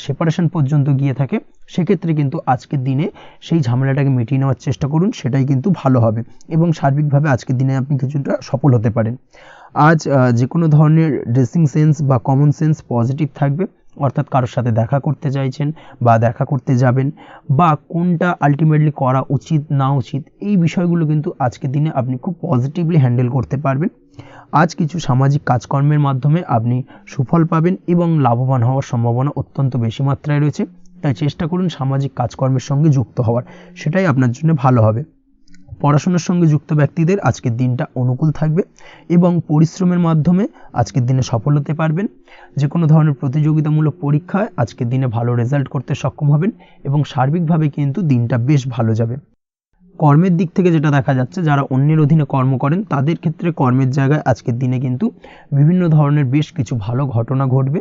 সেপারেশন পর্যন্ত গিয়ে থাকে, সেক্ষেত্রে কিন্তু আজকের দিনে সেই ঝামেলাটাকে মিটিয়ে নেওয়ার চেষ্টা করুন, সেটাই কিন্তু ভালো হবে, এবং সার্বিকভাবে আজকের দিনে আপনি কিছুটা সফল হতে পারেন। আজ যে কোনো ধরনের ড্রেসিং সেন্স বা কমন সেন্স পজিটিভ থাকবে, অর্থাৎ কারোর সাথে দেখা করতে চাইছেন বা দেখা করতে যাবেন, বা কোনটা আলটিমেটলি করা উচিত না উচিত, এই বিষয়গুলো কিন্তু আজকের দিনে আপনি খুব পজিটিভলি হ্যান্ডেল করতে পারবেন। আজ কিছু সামাজিক কাজকর্মের মাধ্যমে আপনি সুফল পাবেন এবং লাভবান হওয়ার সম্ভাবনা অত্যন্ত বেশি মাত্রায় রয়েছে। তাই চেষ্টা করুন সামাজিক কাজকর্মের সঙ্গে যুক্ত হওয়ার, সেটাই আপনার জন্য ভালো হবে। পড়াশোনার সঙ্গে যুক্ত ব্যক্তিদের আজকের দিনটা অনুকূল থাকবে এবং পরিশ্রমের মাধ্যমে আজকের দিনে সফল হতে পারবেন। যে কোনো ধরনের প্রতিযোগিতামূলক পরীক্ষায় আজকের দিনে ভালো রেজাল্ট করতে সক্ষম হবেন এবং সার্বিকভাবে কিন্তু দিনটা বেশ ভালো যাবে। কর্মের দিক থেকে যেটা দেখা যাচ্ছে, যারা অন্যের অধীনে কর্ম করেন তাদের ক্ষেত্রে কর্মের জায়গায় আজকের দিনে কিন্তু বিভিন্ন ধরনের বেশ কিছু ভালো ঘটনা ঘটবে।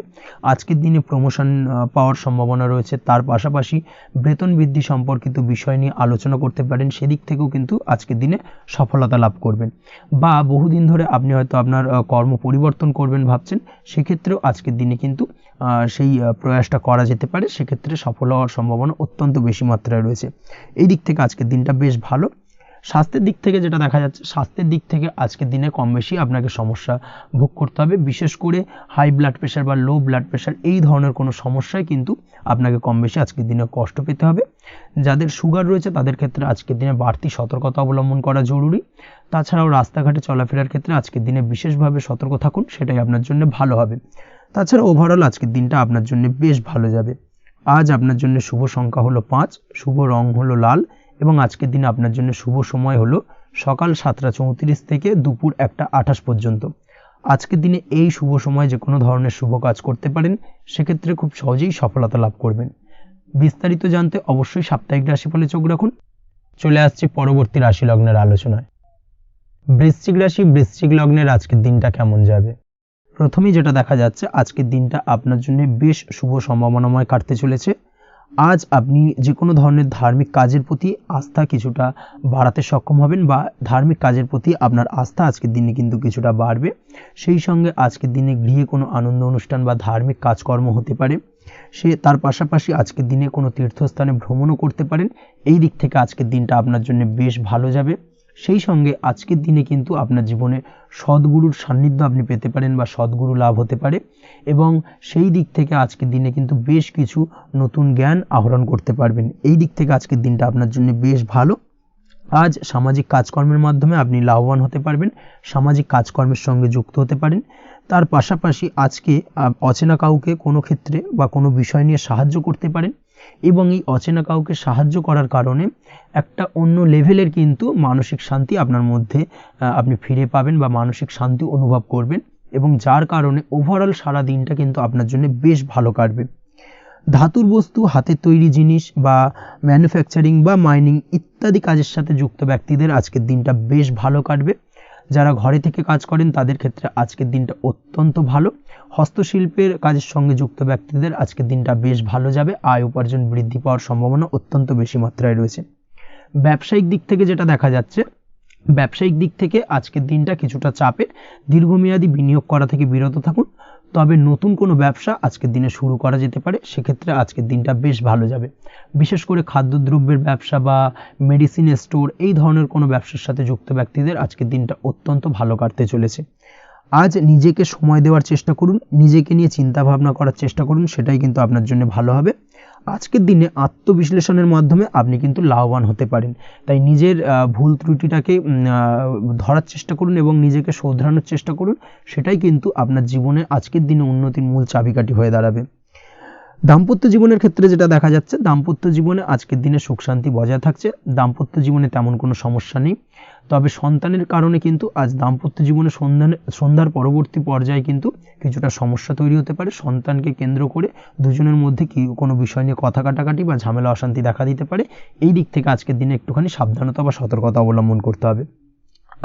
আজকের দিনে প্রমোশন পাওয়ার সম্ভাবনা রয়েছে, তার পাশাপাশি বেতন বৃদ্ধি সম্পর্কিত বিষয় নিয়ে আলোচনা করতে পারেন, সেদিক থেকেও কিন্তু আজকের দিনে সফলতা লাভ করবেন। বা বহুদিন ধরে আপনি হয়তো আপনার কর্ম পরিবর্তন করবেন ভাবছেন, সেক্ষেত্রেও আজকের দিনে কিন্তু সেই প্রয়াসটা করা যেতে পারে, সেক্ষেত্রে সফল হওয়ার সম্ভাবনা অত্যন্ত বেশি মাত্রায় রয়েছে। এই দিক থেকে আজকের দিনটা বেশ ভালো। স্বাস্থ্যের দিক থেকে যেটা দেখা যাচ্ছে, স্বাস্থ্যের দিক থেকে আজকের দিনে কম বেশি আপনাকে সমস্যা ভোগ করতে হবে। বিশেষ করে হাই ব্লাড প্রেশার বা লো ব্লাড প্রেশার এই ধরনের কোনো সমস্যায় কিন্তু আপনাকে কম বেশি আজকের দিনে কষ্ট পেতে হবে। যাদের সুগার রয়েছে তাদের ক্ষেত্রে আজকের দিনে বাড়তি সতর্কতা অবলম্বন করা জরুরি। তাছাড়াও রাস্তাঘাটে চলাফেরার ক্ষেত্রে আজকের দিনে বিশেষভাবে সতর্ক থাকুন, সেটাই আপনার জন্য ভালো হবে। তাছাড়া ওভারঅল আজকের দিনটা আপনার জন্য বেশ ভালো যাবে। আজ আপনার জন্য শুভ সংখ্যা হলো 5, শুভ রং হলো লাল এবং আজকের দিনে আপনার জন্য শুভ সময় হলো সকাল 7টা 34 থেকে দুপুর 1টা 28 পর্যন্ত। আজকের দিনে এই শুভ সময় যে কোনো ধরনের শুভ কাজ করতে পারেন, সেক্ষেত্রে খুব সহজেই সফলতা লাভ করবেন। বিস্তারিত জানতে অবশ্যই সাপ্তাহিক রাশিফলে চোখ রাখুন। চলে আসছে পরবর্তী রাশি লগ্নের আলোচনায়। বৃশ্চিক রাশি, বৃশ্চিক লগ্নের আজকের দিনটা কেমন যাবে? প্রথমেই যেটা দেখা যাচ্ছে, আজকের দিনটা আপনার জন্য বেশ শুভ সম্ভাবনাময় কাটতে চলেছে। আজ আপনি যে কোনো ধরনের ধার্মিক কাজের প্রতি আস্থা কিছুটা বাড়াতে সক্ষম হবেন বা ধার্মিক কাজের প্রতি আপনার আস্থা আজকের দিনে কিন্তু কিছুটা বাড়বে। সেই সঙ্গে আজকের দিনে গৃহে কোনো আনন্দ অনুষ্ঠান বা ধার্মিক কাজকর্ম হতে পারে, তার পাশাপাশি আজকের দিনে কোনো তীর্থস্থানে ভ্রমণও করতে পারেন। এই দিক থেকে আজকের দিনটা আপনার জন্য বেশ ভালো যাবে। সেই সঙ্গে আজকের দিনে কিন্তু আপনার জীবনে সদ্গুরুর সান্নিধ্য আপনি পেতে পারেন বা সদ্গুরু লাভ হতে পারে এবং সেই দিক থেকে আজকের দিনে কিন্তু বেশ কিছু নতুন জ্ঞান আহরণ করতে পারবেন। এই দিক থেকে আজকের দিনটা আপনার জন্য বেশ ভালো। আজ সামাজিক কাজকর্মের মাধ্যমে আপনি লাভবান হতে পারবেন, সামাজিক কাজকর্মের সঙ্গে যুক্ত হতে পারেন। তার পাশাপাশি আজকে অচেনা কাউকে কোনো ক্ষেত্রে বা কোনো বিষয় নিয়ে সাহায্য করতে পারেন এবং এই অচেনা কাউকে সাহায্য করার কারণে একটা অন্য লেভেলের কিন্তু মানসিক শান্তি আপনার মধ্যে আপনি ফিরে পাবেন বা মানসিক শান্তি অনুভব করবেন এবং যার কারণে ওভারঅল সারা দিনটা কিন্তু আপনার জন্য বেশ ভালো কাটবে। ধাতুর বস্তু, হাতের তৈরি জিনিস বা ম্যানুফ্যাকচারিং বা মাইনিং ইত্যাদি কাজের সাথে যুক্ত ব্যক্তিদের আজকের দিনটা বেশ ভালো কাটবে। যারা ঘরে থেকে কাজ করেন তাদের ক্ষেত্রে আজকের দিনটা অত্যন্ত ভালো। হস্তশিল্পের কাজের সঙ্গে যুক্ত ব্যক্তিদের আজকের দিনটা বেশ ভালো যাবে। আয় উপার্জন বৃদ্ধি পাওয়ার সম্ভাবনা অত্যন্ত বেশি মাত্রায় রয়েছে। ব্যবসায়িক দিক থেকে যেটা দেখা যাচ্ছে, ব্যবসায়িক দিক থেকে আজকের দিনটা কিছুটা চাপের। দীর্ঘমেয়াদী বিনিয়োগ করা থেকে বিরত থাকুন, তবে নতুন কোনো ব্যবসা আজকের দিনে শুরু করা যেতে পারে, সেক্ষেত্রে আজকের দিনটা বেশ ভালো যাবে। বিশেষ করে খাদ্যদ্রব্যের ব্যবসা বা মেডিসিন স্টোর এই ধরনের কোনো ব্যবসার সাথে যুক্ত ব্যক্তিদের আজকের দিনটা অত্যন্ত ভালো কাটতে চলেছে। আজ নিজেকে সময় দেওয়ার চেষ্টা করুন, নিজেকে নিয়ে চিন্তা ভাবনা করার চেষ্টা করুন, সেটাই কিন্তু আপনার জন্য ভালো হবে। আজকের দিনে আত্মবিশ্লেষণের মাধ্যমে আপনি কিন্তু লাভবান হতে পারেন, তাই নিজের ভুল ত্রুটিটাকে ধরার চেষ্টা করুন এবং নিজেকে শোধরানোর চেষ্টা করুন, সেটাই কিন্তু আপনার জীবনে আজকের দিনে উন্নতির মূল চাবিকাঠি হয়ে দাঁড়াবে। দাম্পত্য জীবনের ক্ষেত্রে যেটা দেখা যাচ্ছে, দাম্পত্য জীবনে আজকের দিনে সুখ শান্তি বজায় থাকছে। দাম্পত্য জীবনে তেমন কোনো সমস্যা নেই, তবে সন্তানের কারণে কিন্তু আজ দাম্পত্য জীবনে সন্ধ্যার পরবর্তী পর্যায়ে কিন্তু কিছুটা সমস্যা তৈরি হতে পারে। সন্তানকে কেন্দ্র করে দুজনের মধ্যে কি কোনো বিষয় নিয়ে কথা কাটাকাটি বা ঝামেলা অশান্তি দেখা দিতে পারে। এই দিক থেকে আজকের দিনে একটুখানি সাবধানতা বা সতর্কতা অবলম্বন করতে হবে।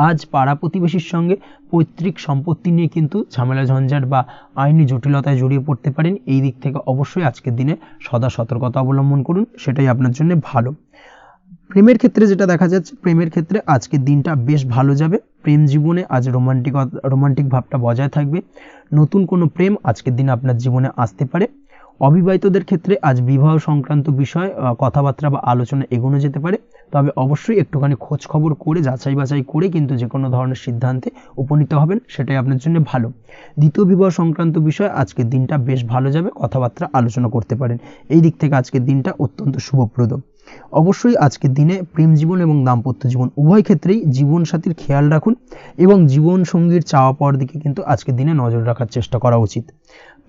আজ পাড়া প্রতিবেশীর সঙ্গে পৈতৃক সম্পত্তি নিয়ে কিন্তু ঝামেলা ঝঞ্ঝাট বা আইনি জটিলতায় জড়িয়ে পড়তে পারেন। এই দিক থেকে অবশ্যই আজকের দিনে সদা সতর্কতা অবলম্বন করুন, সেটাই আপনার জন্য ভালো। প্রেমের ক্ষেত্রে যেটা দেখা যাচ্ছে, প্রেমের ক্ষেত্রে আজকের দিনটা বেশ ভালো যাবে। প্রেম জীবনে আজ রোমান্টিক ভাবটা বজায় থাকবে। নতুন কোনো প্রেম আজকের দিনে আপনার জীবনে আসতে পারে। অবিবাহিতদের ক্ষেত্রে আজ বিবাহ সংক্রান্ত বিষয় কথাবার্তা বা আলোচনা এগোনো যেতে পারে, তবে অবশ্যই একটুখানি খোঁজ খবর করে যাচাই বাছাই করে কিন্তু যে কোনো ধরনের সিদ্ধান্তে উপনীত হবেন, সেটাই আপনার জন্য ভালো। দ্বিতীয় বিবাহ সংক্রান্ত বিষয় আজকের দিনটা বেশ ভালো যাবে, কথাবার্তা আলোচনা করতে পারেন। এই দিক থেকে আজকের দিনটা অত্যন্ত শুভপ্রদ। অবশ্যই আজকের দিনে প্রেম জীবন এবং দাম্পত্য জীবন উভয় ক্ষেত্রেই জীবনসাথীর খেয়াল রাখুন এবং জীবন সঙ্গীর চাওয়া পাওয়ার দিকে কিন্তু আজকের দিনে নজর রাখার চেষ্টা করা উচিত।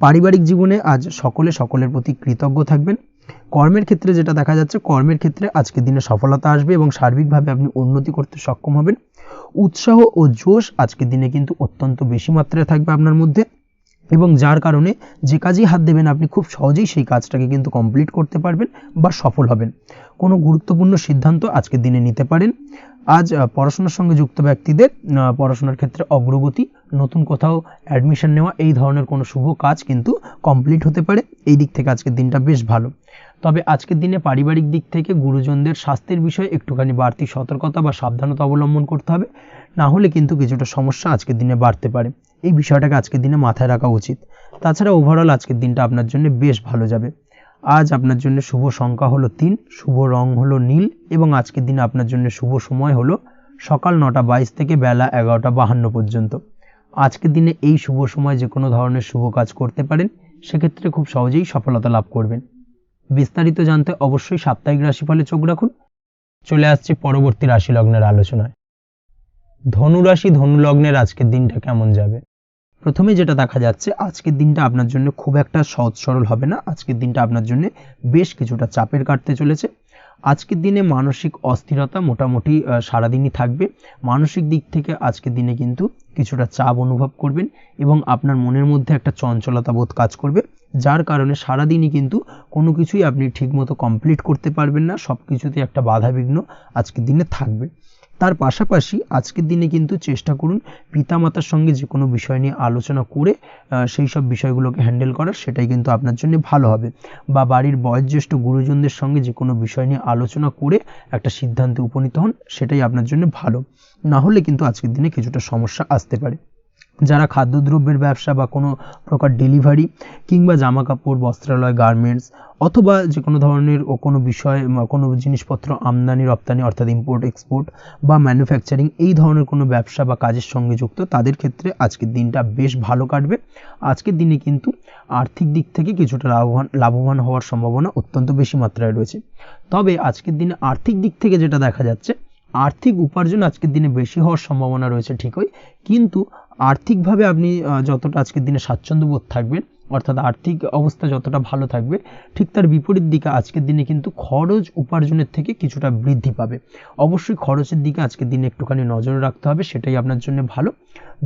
পারিবারিক জীবনে আজ সকলের প্রতি কৃতজ্ঞ থাকবেন। কর্মের ক্ষেত্রে যেটা দেখা যাচ্ছে, কর্মের ক্ষেত্রে আজকের দিনে সফলতা আসবে এবং সার্বিকভাবে আপনি উন্নতি করতে সক্ষম হবেন। উৎসাহ ও জোশ আজকের দিনে কিন্তু অত্যন্ত বেশি মাত্রায় থাকবে আপনার মধ্যে, এবং যার কারণে যে কাজেই হাত দেবেন আপনি খুব সহজেই সেই কাজটাকে কিন্তু কমপ্লিট করতে পারবেন বা সফল হবেন। কোনো গুরুত্বপূর্ণ সিদ্ধান্ত আজকের দিনে নিতে পারেন। আজ পড়াশোনার সঙ্গে যুক্ত ব্যক্তিদের পড়াশোনার ক্ষেত্রে অগ্রগতি, নতুন কোথাও অ্যাডমিশন নেওয়া, এই ধরনের কোনো শুভ কাজ কিন্তু কমপ্লিট হতে পারে। এই দিক থেকে আজকের দিনটা বেশ ভালো। তবে আজকের দিনে পারিবারিক দিক থেকে গুরুজনদের স্বাস্থ্যের বিষয়ে একটুখানি বাড়তি সতর্কতা বা সাবধানতা অবলম্বন করতে হবে, না হলে কিন্তু কিছুটা সমস্যা আজকের দিনে বাড়তে পারে। এই বিষয়টাকে আজকের দিনে মাথায় রাখা উচিত। তাছাড়া ওভারঅল আজকের দিনটা আপনার জন্য বেশ ভালো যাবে। আজ আপনার জন্য শুভ সংখ্যা হলো 3, শুভ রং হলো নীল, এবং আজকের দিনে আপনার জন্য শুভ সময় হলো সকাল 9:22 থেকে বেলা 11:52 পর্যন্ত। আজকের দিনে এই শুভ সময় যে কোনো ধরনের শুভ কাজ করতে পারেন, সেক্ষেত্রে খুব সহজেই সফলতা লাভ করবেন। বিস্তারিত জানতে অবশ্যই সাপ্তাহিক রাশিফলে চোখ রাখুন। চলে আসছে পরবর্তী রাশি লগ্নের আলোচনায়। ধনুরাশি ধনু লগ্নের আজকের দিনটা কেমন যাবে? প্রথমে যেটা দেখা যাচ্ছে, আজকের দিনটা আপনার জন্য খুব একটা সহজ সরল হবে না। আজকের দিনটা আপনার জন্য বেশ কিছুটা চাপের কাটতে চলেছে। আজকের দিনে মানসিক অস্থিরতা মোটামুটি সারাদিনই থাকবে। মানসিক দিক থেকে আজকের দিনে কিন্তু কিছুটা চাপ অনুভব করবেন এবং আপনার মনের মধ্যে একটা চঞ্চলতা বোধ কাজ করবে, যার কারণে সারাদিনই কিন্তু কোনো কিছুই আপনি ঠিকমতো কমপ্লিট করতে পারবেন না। সব কিছুতে একটা বাধাবিঘ্ন আজকের দিনে থাকবে। তার পাশাপাশি আজকের দিনে কিন্তু চেষ্টা করুন পিতামাতার সঙ্গে যে কোনো বিষয় নিয়ে আলোচনা করে সেই সব বিষয়গুলোকে হ্যান্ডেল করার, সেটাই কিন্তু আপনার জন্য ভালো হবে। বা বাড়ির বয়োজ্যেষ্ঠ গুরুজনদের সঙ্গে যে কোনো বিষয় নিয়ে আলোচনা করে একটা সিদ্ধান্তে উপনীত হন, সেটাই আপনার জন্য ভালো। না হলে কিন্তু আজকের দিনে কিছুটা সমস্যা আসতে পারে। যারা খাদ্যদ্রব্যের ব্যবসা বা কোনো প্রকার ডেলিভারি কিংবা জামা কাপড়, বস্ত্রালয়, গার্মেন্টস অথবা যে কোনো ধরনের কোনো বিষয়, কোনো জিনিসপত্র আমদানি রপ্তানি অর্থাৎ ইম্পোর্ট এক্সপোর্ট বা ম্যানুফ্যাকচারিং, এই ধরনের কোনো ব্যবসা বা কাজের সঙ্গে যুক্ত, তাদের ক্ষেত্রে আজকের দিনটা বেশ ভালো কাটবে। আজকের দিনে কিন্তু আর্থিক দিক থেকে কিছুটা লাভবান হওয়ার সম্ভাবনা অত্যন্ত বেশি মাত্রায় রয়েছে। তবে আজকের দিনে আর্থিক দিক থেকে যেটা দেখা যাচ্ছে, আর্থিক উপার্জন আজকের দিনে বেশি হওয়ার সম্ভাবনা রয়েছে ঠিকই, কিন্তু আর্থিকভাবে আপনি যতটা আজকের দিনে স্বাচ্ছন্দ্য বোধ থাকবেন, অর্থাৎ আর্থিক অবস্থা যতটা ভালো থাকবে, ঠিক তার বিপরীত দিকে আজকের দিনে কিন্তু খরচ উপার্জনের থেকে কিছুটা বৃদ্ধি পাবে। অবশ্যই খরচের দিকে আজকের দিনে একটুখানি নজর রাখতে হবে, সেটাই আপনার জন্য ভালো।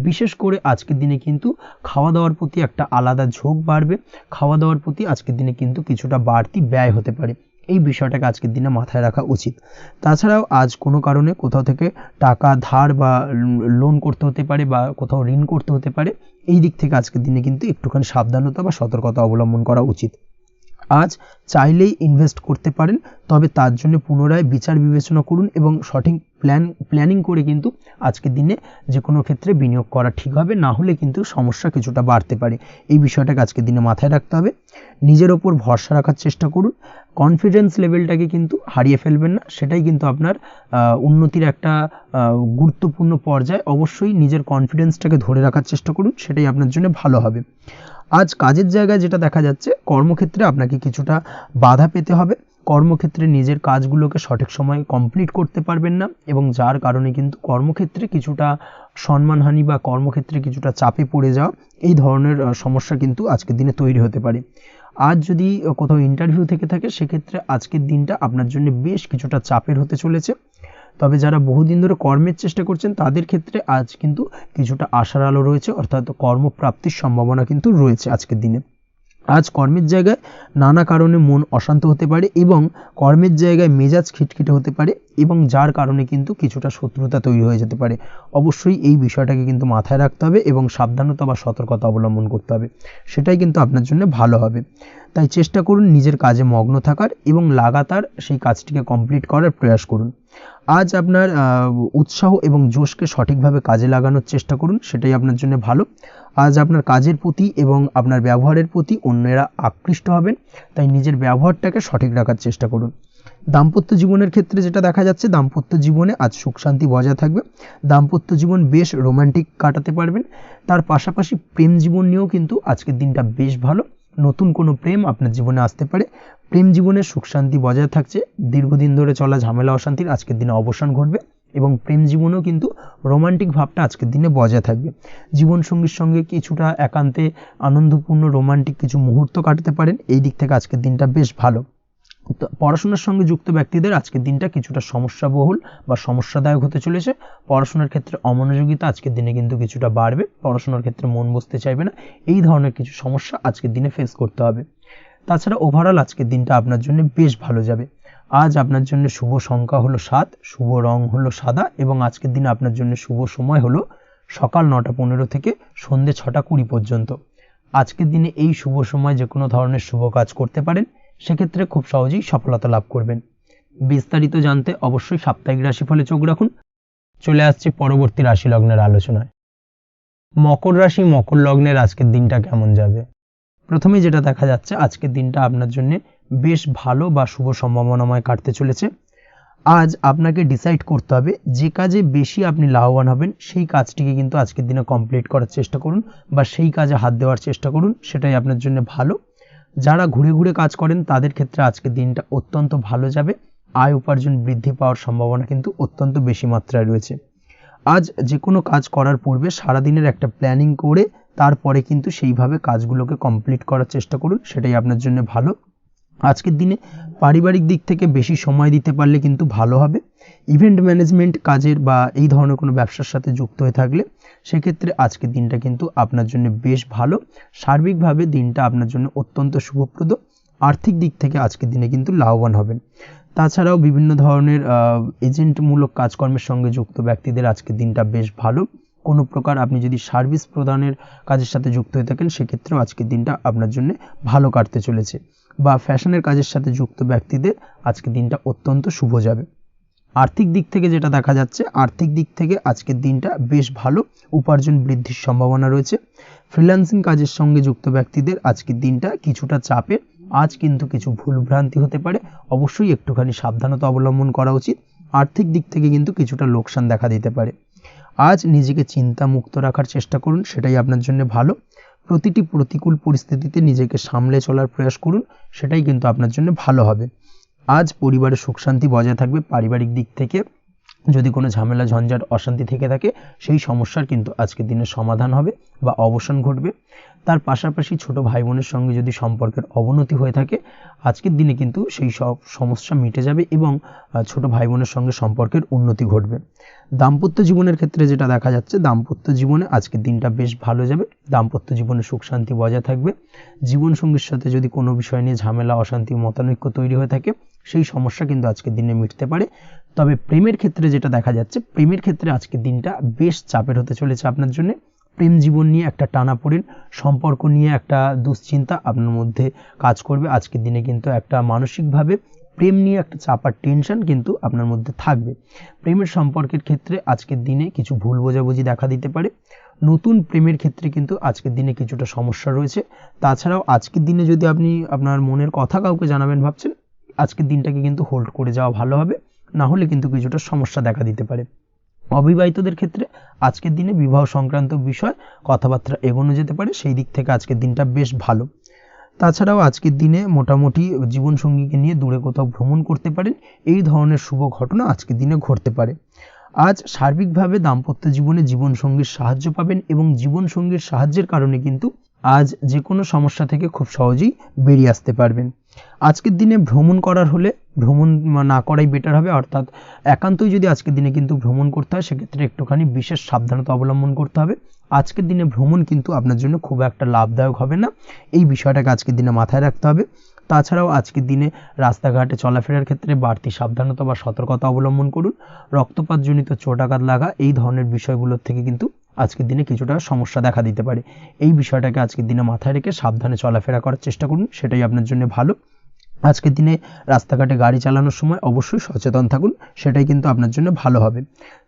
বিশেষ করে আজকের দিনে কিন্তু খাওয়া দাওয়ার প্রতি একটা আলাদা ঝোঁক বাড়বে। খাওয়া দাওয়ার প্রতি আজকের দিনে কিন্তু কিছুটা বাড়তি ব্যয় হতে পারে। এই বিষয়টাকে আজকের দিনে মাথায় রাখা উচিত। তাছাড়াও আজ কোনো কারণে কোথাও থেকে টাকা ধার বা লোন করতে হতে পারে বা কোথাও ঋণ করতে হতে পারে। এই দিক থেকে আজকের দিনে কিন্তু একটুখানি সাবধানতা বা সতর্কতা অবলম্বন করা উচিত। আজ চাইলেই ইনভেস্ট করতে পারেন, তবে তার জন্য পুনরায় বিচার বিবেচনা করুন এবং সঠিক প্ল্যানিং করে কিন্তু আজকের দিনে যে কোনো ক্ষেত্রে বিনিয়োগ করা ঠিক হবে, না হলে কিন্তু সমস্যা কিছুটা বাড়তে পারে। এই বিষয়টাকে আজকের দিনে মাথায় রাখতে হবে। নিজের ওপর ভরসা রাখার চেষ্টা করুন, কনফিডেন্স লেভেলটাকে কিন্তু হারিয়ে ফেলবেন না, সেটাই কিন্তু আপনার উন্নতির একটা গুরুত্বপূর্ণ পর্যায়। অবশ্যই নিজের কনফিডেন্সটাকে ধরে রাখার চেষ্টা করুন, সেটাই আপনার জন্য ভালো হবে। আজ কাজের জায়গায় যেটা দেখা যাচ্ছে, কর্মক্ষেত্রে আপনাকে কিছুটা বাধা পেতে হবে। কর্মক্ষেত্রে নিজের কাজগুলোকে সঠিক সময়ে কমপ্লিট করতে পারবেন না, এবং যার কারণে কিন্তু কর্মক্ষেত্রে কিছুটা সম্মানহানি বা কর্মক্ষেত্রে কিছুটা চাপে পড়ে যাওয়া, এই ধরনের সমস্যা কিন্তু আজকের দিনে তৈরি হতে পারে। আজ যদি কোথাও ইন্টারভিউ থেকে থাকে, সেক্ষেত্রে আজকের দিনটা আপনার জন্য বেশ কিছুটা চাপের হতে চলেছে। তবে যারা বহুদিন ধরে কর্মের চেষ্টা করছেন, তাদের ক্ষেত্রে আজ কিন্তু কিছুটা আশার আলো রয়েছে, অর্থাৎ কর্মপ্রাপ্তির সম্ভাবনা কিন্তু রয়েছে আজকের দিনে। আজ কর্মের জায়গায় নানা কারণে মন অশান্ত হতে পারে এবং কর্মের জায়গায় মেজাজ খিটখিটে হতে পারে, এবং যার কারণে কিন্তু কিছুটা শত্রুতা তৈরি হয়ে যেতে পারে। অবশ্যই এই বিষয়টাকে কিন্তু মাথায় রাখতে হবে এবং সাবধানতা বা সতর্কতা অবলম্বন করতে হবে, সেটাই কিন্তু আপনার জন্য ভালো হবে। তাই চেষ্টা করুন নিজের কাজে মগ্ন থাকার এবং লাগাতার সেই কাজটিকে কমপ্লিট করার প্রয়াস করুন। আজ আপনার উৎসাহ এবং জোশকে সঠিকভাবে কাজে লাগানোর চেষ্টা করুন, সেটাই আপনার জন্য ভালো। আজ আপনার কাজের প্রতি এবং আপনার ব্যবহারের প্রতি অন্যেরা আকৃষ্ট হবেন, তাই নিজের ব্যবহারটাকে সঠিক রাখার চেষ্টা করুন। দাম্পত্য জীবনের ক্ষেত্রে যেটা দেখা যাচ্ছে, দাম্পত্য জীবনে আজ সুখ শান্তি বজায় থাকবে। দাম্পত্য জীবন বেশ রোমান্টিক কাটাতে পারবেন। তার পাশাপাশি প্রেম জীবন নিয়েও কিন্তু আজকের দিনটা বেশ ভালো। নতুন কোনো প্রেম আপনার জীবনে আসতে পারে। প্রেম জীবনে সুখ শান্তি বজায় থাকছে। দীর্ঘদিন ধরে চলা ঝামেলা অশান্তির আজকের দিনে অবসান ঘটবে এবং প্রেম জীবনেও কিন্তু রোমান্টিক ভাবটা আজকের দিনে বজায় থাকবে। জীবনসঙ্গীর সঙ্গে কিছুটা একান্তে আনন্দপূর্ণ রোমান্টিক কিছু মুহূর্ত কাটাতে পারেন। এই দিক থেকে আজকের দিনটা বেশ ভালো। তো পড়াশোনার সঙ্গে যুক্ত ব্যক্তিদের আজকের দিনটা কিছুটা সমস্যাবহুল বা সমস্যাদায়ক হতে চলেছে। পড়াশোনার ক্ষেত্রে অমনোযোগিতা আজকের দিনে কিন্তু কিছুটা বাড়বে। পড়াশোনার ক্ষেত্রে মন বসতে চাইবে না। এই ধরনের কিছু সমস্যা আজকের দিনে ফেস করতে হবে। তাছাড়া ওভারঅল আজকের দিনটা আপনার জন্য বেশ ভালো যাবে। আজ আপনার জন্য শুভ সংখ্যা হলো 7, শুভ রং হলো সাদা এবং আজকের দিনে আপনার জন্য শুভ সময় হলো সকাল 9:15 থেকে সন্ধ্যে 6:20 পর্যন্ত। আজকের দিনে এই শুভ সময় যে কোনো ধরনের শুভ কাজ করতে পারেন, সেক্ষেত্রে খুব সহজেই সফলতা লাভ করবেন। বিস্তারিত জানতে অবশ্যই সাপ্তাহিক রাশিফলে চোখ রাখুন। চলে আসছি পরবর্তী রাশি লগ্নের আলোচনায়। মকর রাশি মকর লগ্নের আজকের দিনটা কেমন যাবে? প্রথমে যেটা দেখা যাচ্ছে, আজকের দিনটা আপনার জন্য বেশ ভালো বা শুভ সম্ভাবনাময় কাটতে চলেছে। আজ আপনাকে ডিসাইড করতে হবে যে কাজে বেশি আপনি লাভবান হবেন সেই কাজটিকে কিন্তু আজকের দিনে কমপ্লিট করার চেষ্টা করুন বা সেই কাজে হাত দেওয়ার চেষ্টা করুন, সেটাই আপনার জন্য ভালো। যারা ঘুরে ঘুরে কাজ করেন তাদের ক্ষেত্রে আজকের দিনটা অত্যন্ত ভালো যাবে। আয় উপার্জন বৃদ্ধি পাওয়ার সম্ভাবনা কিন্তু অত্যন্ত বেশি মাত্রায় রয়েছে। আজ যে কোনো কাজ করার পূর্বে সারাদিনের একটা প্ল্যানিং করে তারপরে কিন্তু সেইভাবে কাজগুলোকে কমপ্লিট করার চেষ্টা করুন, সেটাই আপনার জন্য ভালো। আজকের দিনে পারিবারিক দিক থেকে বেশি সময় দিতে পারলে কিন্তু ভালো হবে। ইভেন্ট ম্যানেজমেন্ট কাজের বা এই ধরনের কোনো ব্যবসার সাথে যুক্ত হয়ে থাকলে সেক্ষেত্রে আজকের দিনটা কিন্তু আপনার জন্য বেশ ভালো। সার্বিকভাবে দিনটা আপনার জন্য অত্যন্ত শুভপ্রদ। আর্থিক দিক থেকে আজকের দিনে কিন্তু লাভবান হবেন। তাছাড়াও বিভিন্ন ধরনের এজেন্টমূলক কাজকর্মের সঙ্গে যুক্ত ব্যক্তিদের আজকের দিনটা বেশ ভালো। কোনো প্রকার আপনি যদি সার্ভিস প্রদানের কাজের সাথে যুক্ত হয়ে থাকেন, সেক্ষেত্রেও আজকের দিনটা আপনার জন্য ভালো কাটতে চলেছে। বা ফ্যাশনের কাজের সাথে যুক্ত ব্যক্তিদের আজকের দিনটা অত্যন্ত শুভ যাবে। আর্থিক দিক থেকে যেটা দেখা যাচ্ছে, আর্থিক দিক থেকে আজকের দিনটা বেশ ভালো। উপার্জন বৃদ্ধির সম্ভাবনা রয়েছে। ফ্রিল্যান্সিং কাজের সঙ্গে যুক্ত ব্যক্তিদের আজকের দিনটা কিছুটা চাপের। আজ কিন্তু কিছু ভুলভ্রান্তি হতে পারে, অবশ্যই একটুখানি সাবধানতা অবলম্বন করা উচিত। আর্থিক দিক থেকে কিন্তু কিছুটা লোকসান দেখা দিতে পারে। আজ নিজেকে চিন্তা মুক্ত রাখার চেষ্টা করুন, সেটাই আপনার জন্য ভালো। প্রতিটি প্রতিকূল পরিস্থিতিতে নিজেকে সামলে চলার প্রয়াস করুন, সেটাই কিন্তু আপনার জন্য ভালো হবে। আজ পরিবারে সুখ শান্তি বজায় থাকবে। পারিবারিক দিক থেকে যদি কোনো ঝামেলা ঝঞ্ঝাট অশান্তি থেকে থাকে, সেই সমস্যার কিন্তু আজকের দিনে সমাধান হবে বা অবসান ঘটবে। তার পাশাপাশি ছোট ভাই বোনের সঙ্গে যদি সম্পর্কের অবনতি হয়ে থাকে, আজকের দিনে কিন্তু সেই সব সমস্যা মিটে যাবে এবং ছোট ভাই বোনের সঙ্গে সম্পর্কের উন্নতি ঘটবে। দাম্পত্য জীবনের ক্ষেত্রে যেটা দেখা যাচ্ছে, দাম্পত্য জীবনে আজকের দিনটা বেশ ভালো যাবে। দাম্পত্য জীবনে সুখ শান্তি বজায় থাকবে। জীবনসঙ্গীর সাথে যদি কোনো বিষয় নিয়ে ঝামেলা অশান্তি মতানৈক্য তৈরি হয়ে থাকে, সেই সমস্যা কিন্তু আজকের দিনে মিটতে পারে। তবে প্রেমের ক্ষেত্রে যেটা দেখা যাচ্ছে, প্রেমের ক্ষেত্রে আজকের দিনটা বেশ চাপের হতে চলেছে আপনার জন্য। প্রেম জীবন নিয়ে একটা টানাপোড়েন, সম্পর্ক নিয়ে একটা দুশ্চিন্তা আপনার মধ্যে কাজ করবে। আজকের দিনে কিন্তু একটা মানসিকভাবে প্রেম নিয়ে একটা চাপার টেনশন কিন্তু আপনার মধ্যে থাকবে। প্রেমের সম্পর্কের ক্ষেত্রে আজকের দিনে কিছু ভুল বোঝাবুঝি দেখা দিতে পারে। নতুন প্রেমের ক্ষেত্রে কিন্তু আজকের দিনে কিছুটা সমস্যা রয়েছে। তাছাড়াও আজকের দিনে যদি আপনি আপনার মনের কথা কাউকে জানাবেন ভাবছেন, আজকের দিনটাকে কিন্তু হোল্ড করে যাওয়া ভালো হবে, না হলে কিন্তু কিছুটা সমস্যা দেখা দিতে পারে। অবিবাহিতদের ক্ষেত্রে আজকের দিনে বিবাহ সংক্রান্ত বিষয় কথাবার্তা এগোনো যেতে পারে, সেই দিক থেকে আজকের দিনটা বেশ ভালো। তাছাড়াও আজকের দিনে মোটামুটি জীবনসঙ্গীকে নিয়ে দূরে কোথাও ভ্রমণ করতে পারেন। এই ধরনের শুভ ঘটনা আজকের দিনে ঘটতে পারে। আজ সার্বিকভাবে দাম্পত্য জীবনে জীবনসঙ্গীর সাহায্য পাবেন এবং জীবনসঙ্গীর সাহায্যের কারণে কিন্তু আজ যে কোনো সমস্যা থেকে খুব সহজেই বেরিয়ে আসতে পারবেন। আজকের দিনে ভ্রমণ করার হলে ভ্রমণ না করাই বেটার হবে, অর্থাৎ একান্তই যদি আজকের দিনে কিন্তু ভ্রমণ করতে হয়, সেক্ষেত্রে একটুখানি বিশেষ সাবধানতা অবলম্বন করতে হবে। আজকের দিনে ভ্রমণ কিন্তু আপনার জন্য খুব একটা লাভদায়ক হবে না, এই বিষয়টাকে আজকের দিনে মাথায় রাখতে হবে। তাছাড়াও আজকের দিনে রাস্তাঘাটে চলাফেরার ক্ষেত্রে বাড়তি সাবধানতা বা সতর্কতা অবলম্বন করুন। রক্তপাতজনিত চোটাঘাত লাগা এই ধরনের বিষয়গুলোর থেকে কিন্তু আজকের দিনে কিছুটা সমস্যা দেখা দিতে পারে। এই বিষয়টাকে আজকের দিনে মাথায় রেখে সাবধানে চলাফেরা করার চেষ্টা করুন, সেটাই আপনার জন্য ভালো। আজকের দিনে রাস্তাঘাটে গাড়ি চালানোর সময় অবশ্যই সচেতন থাকুন, সেটাই কিন্তু আপনার জন্য ভালো হবে।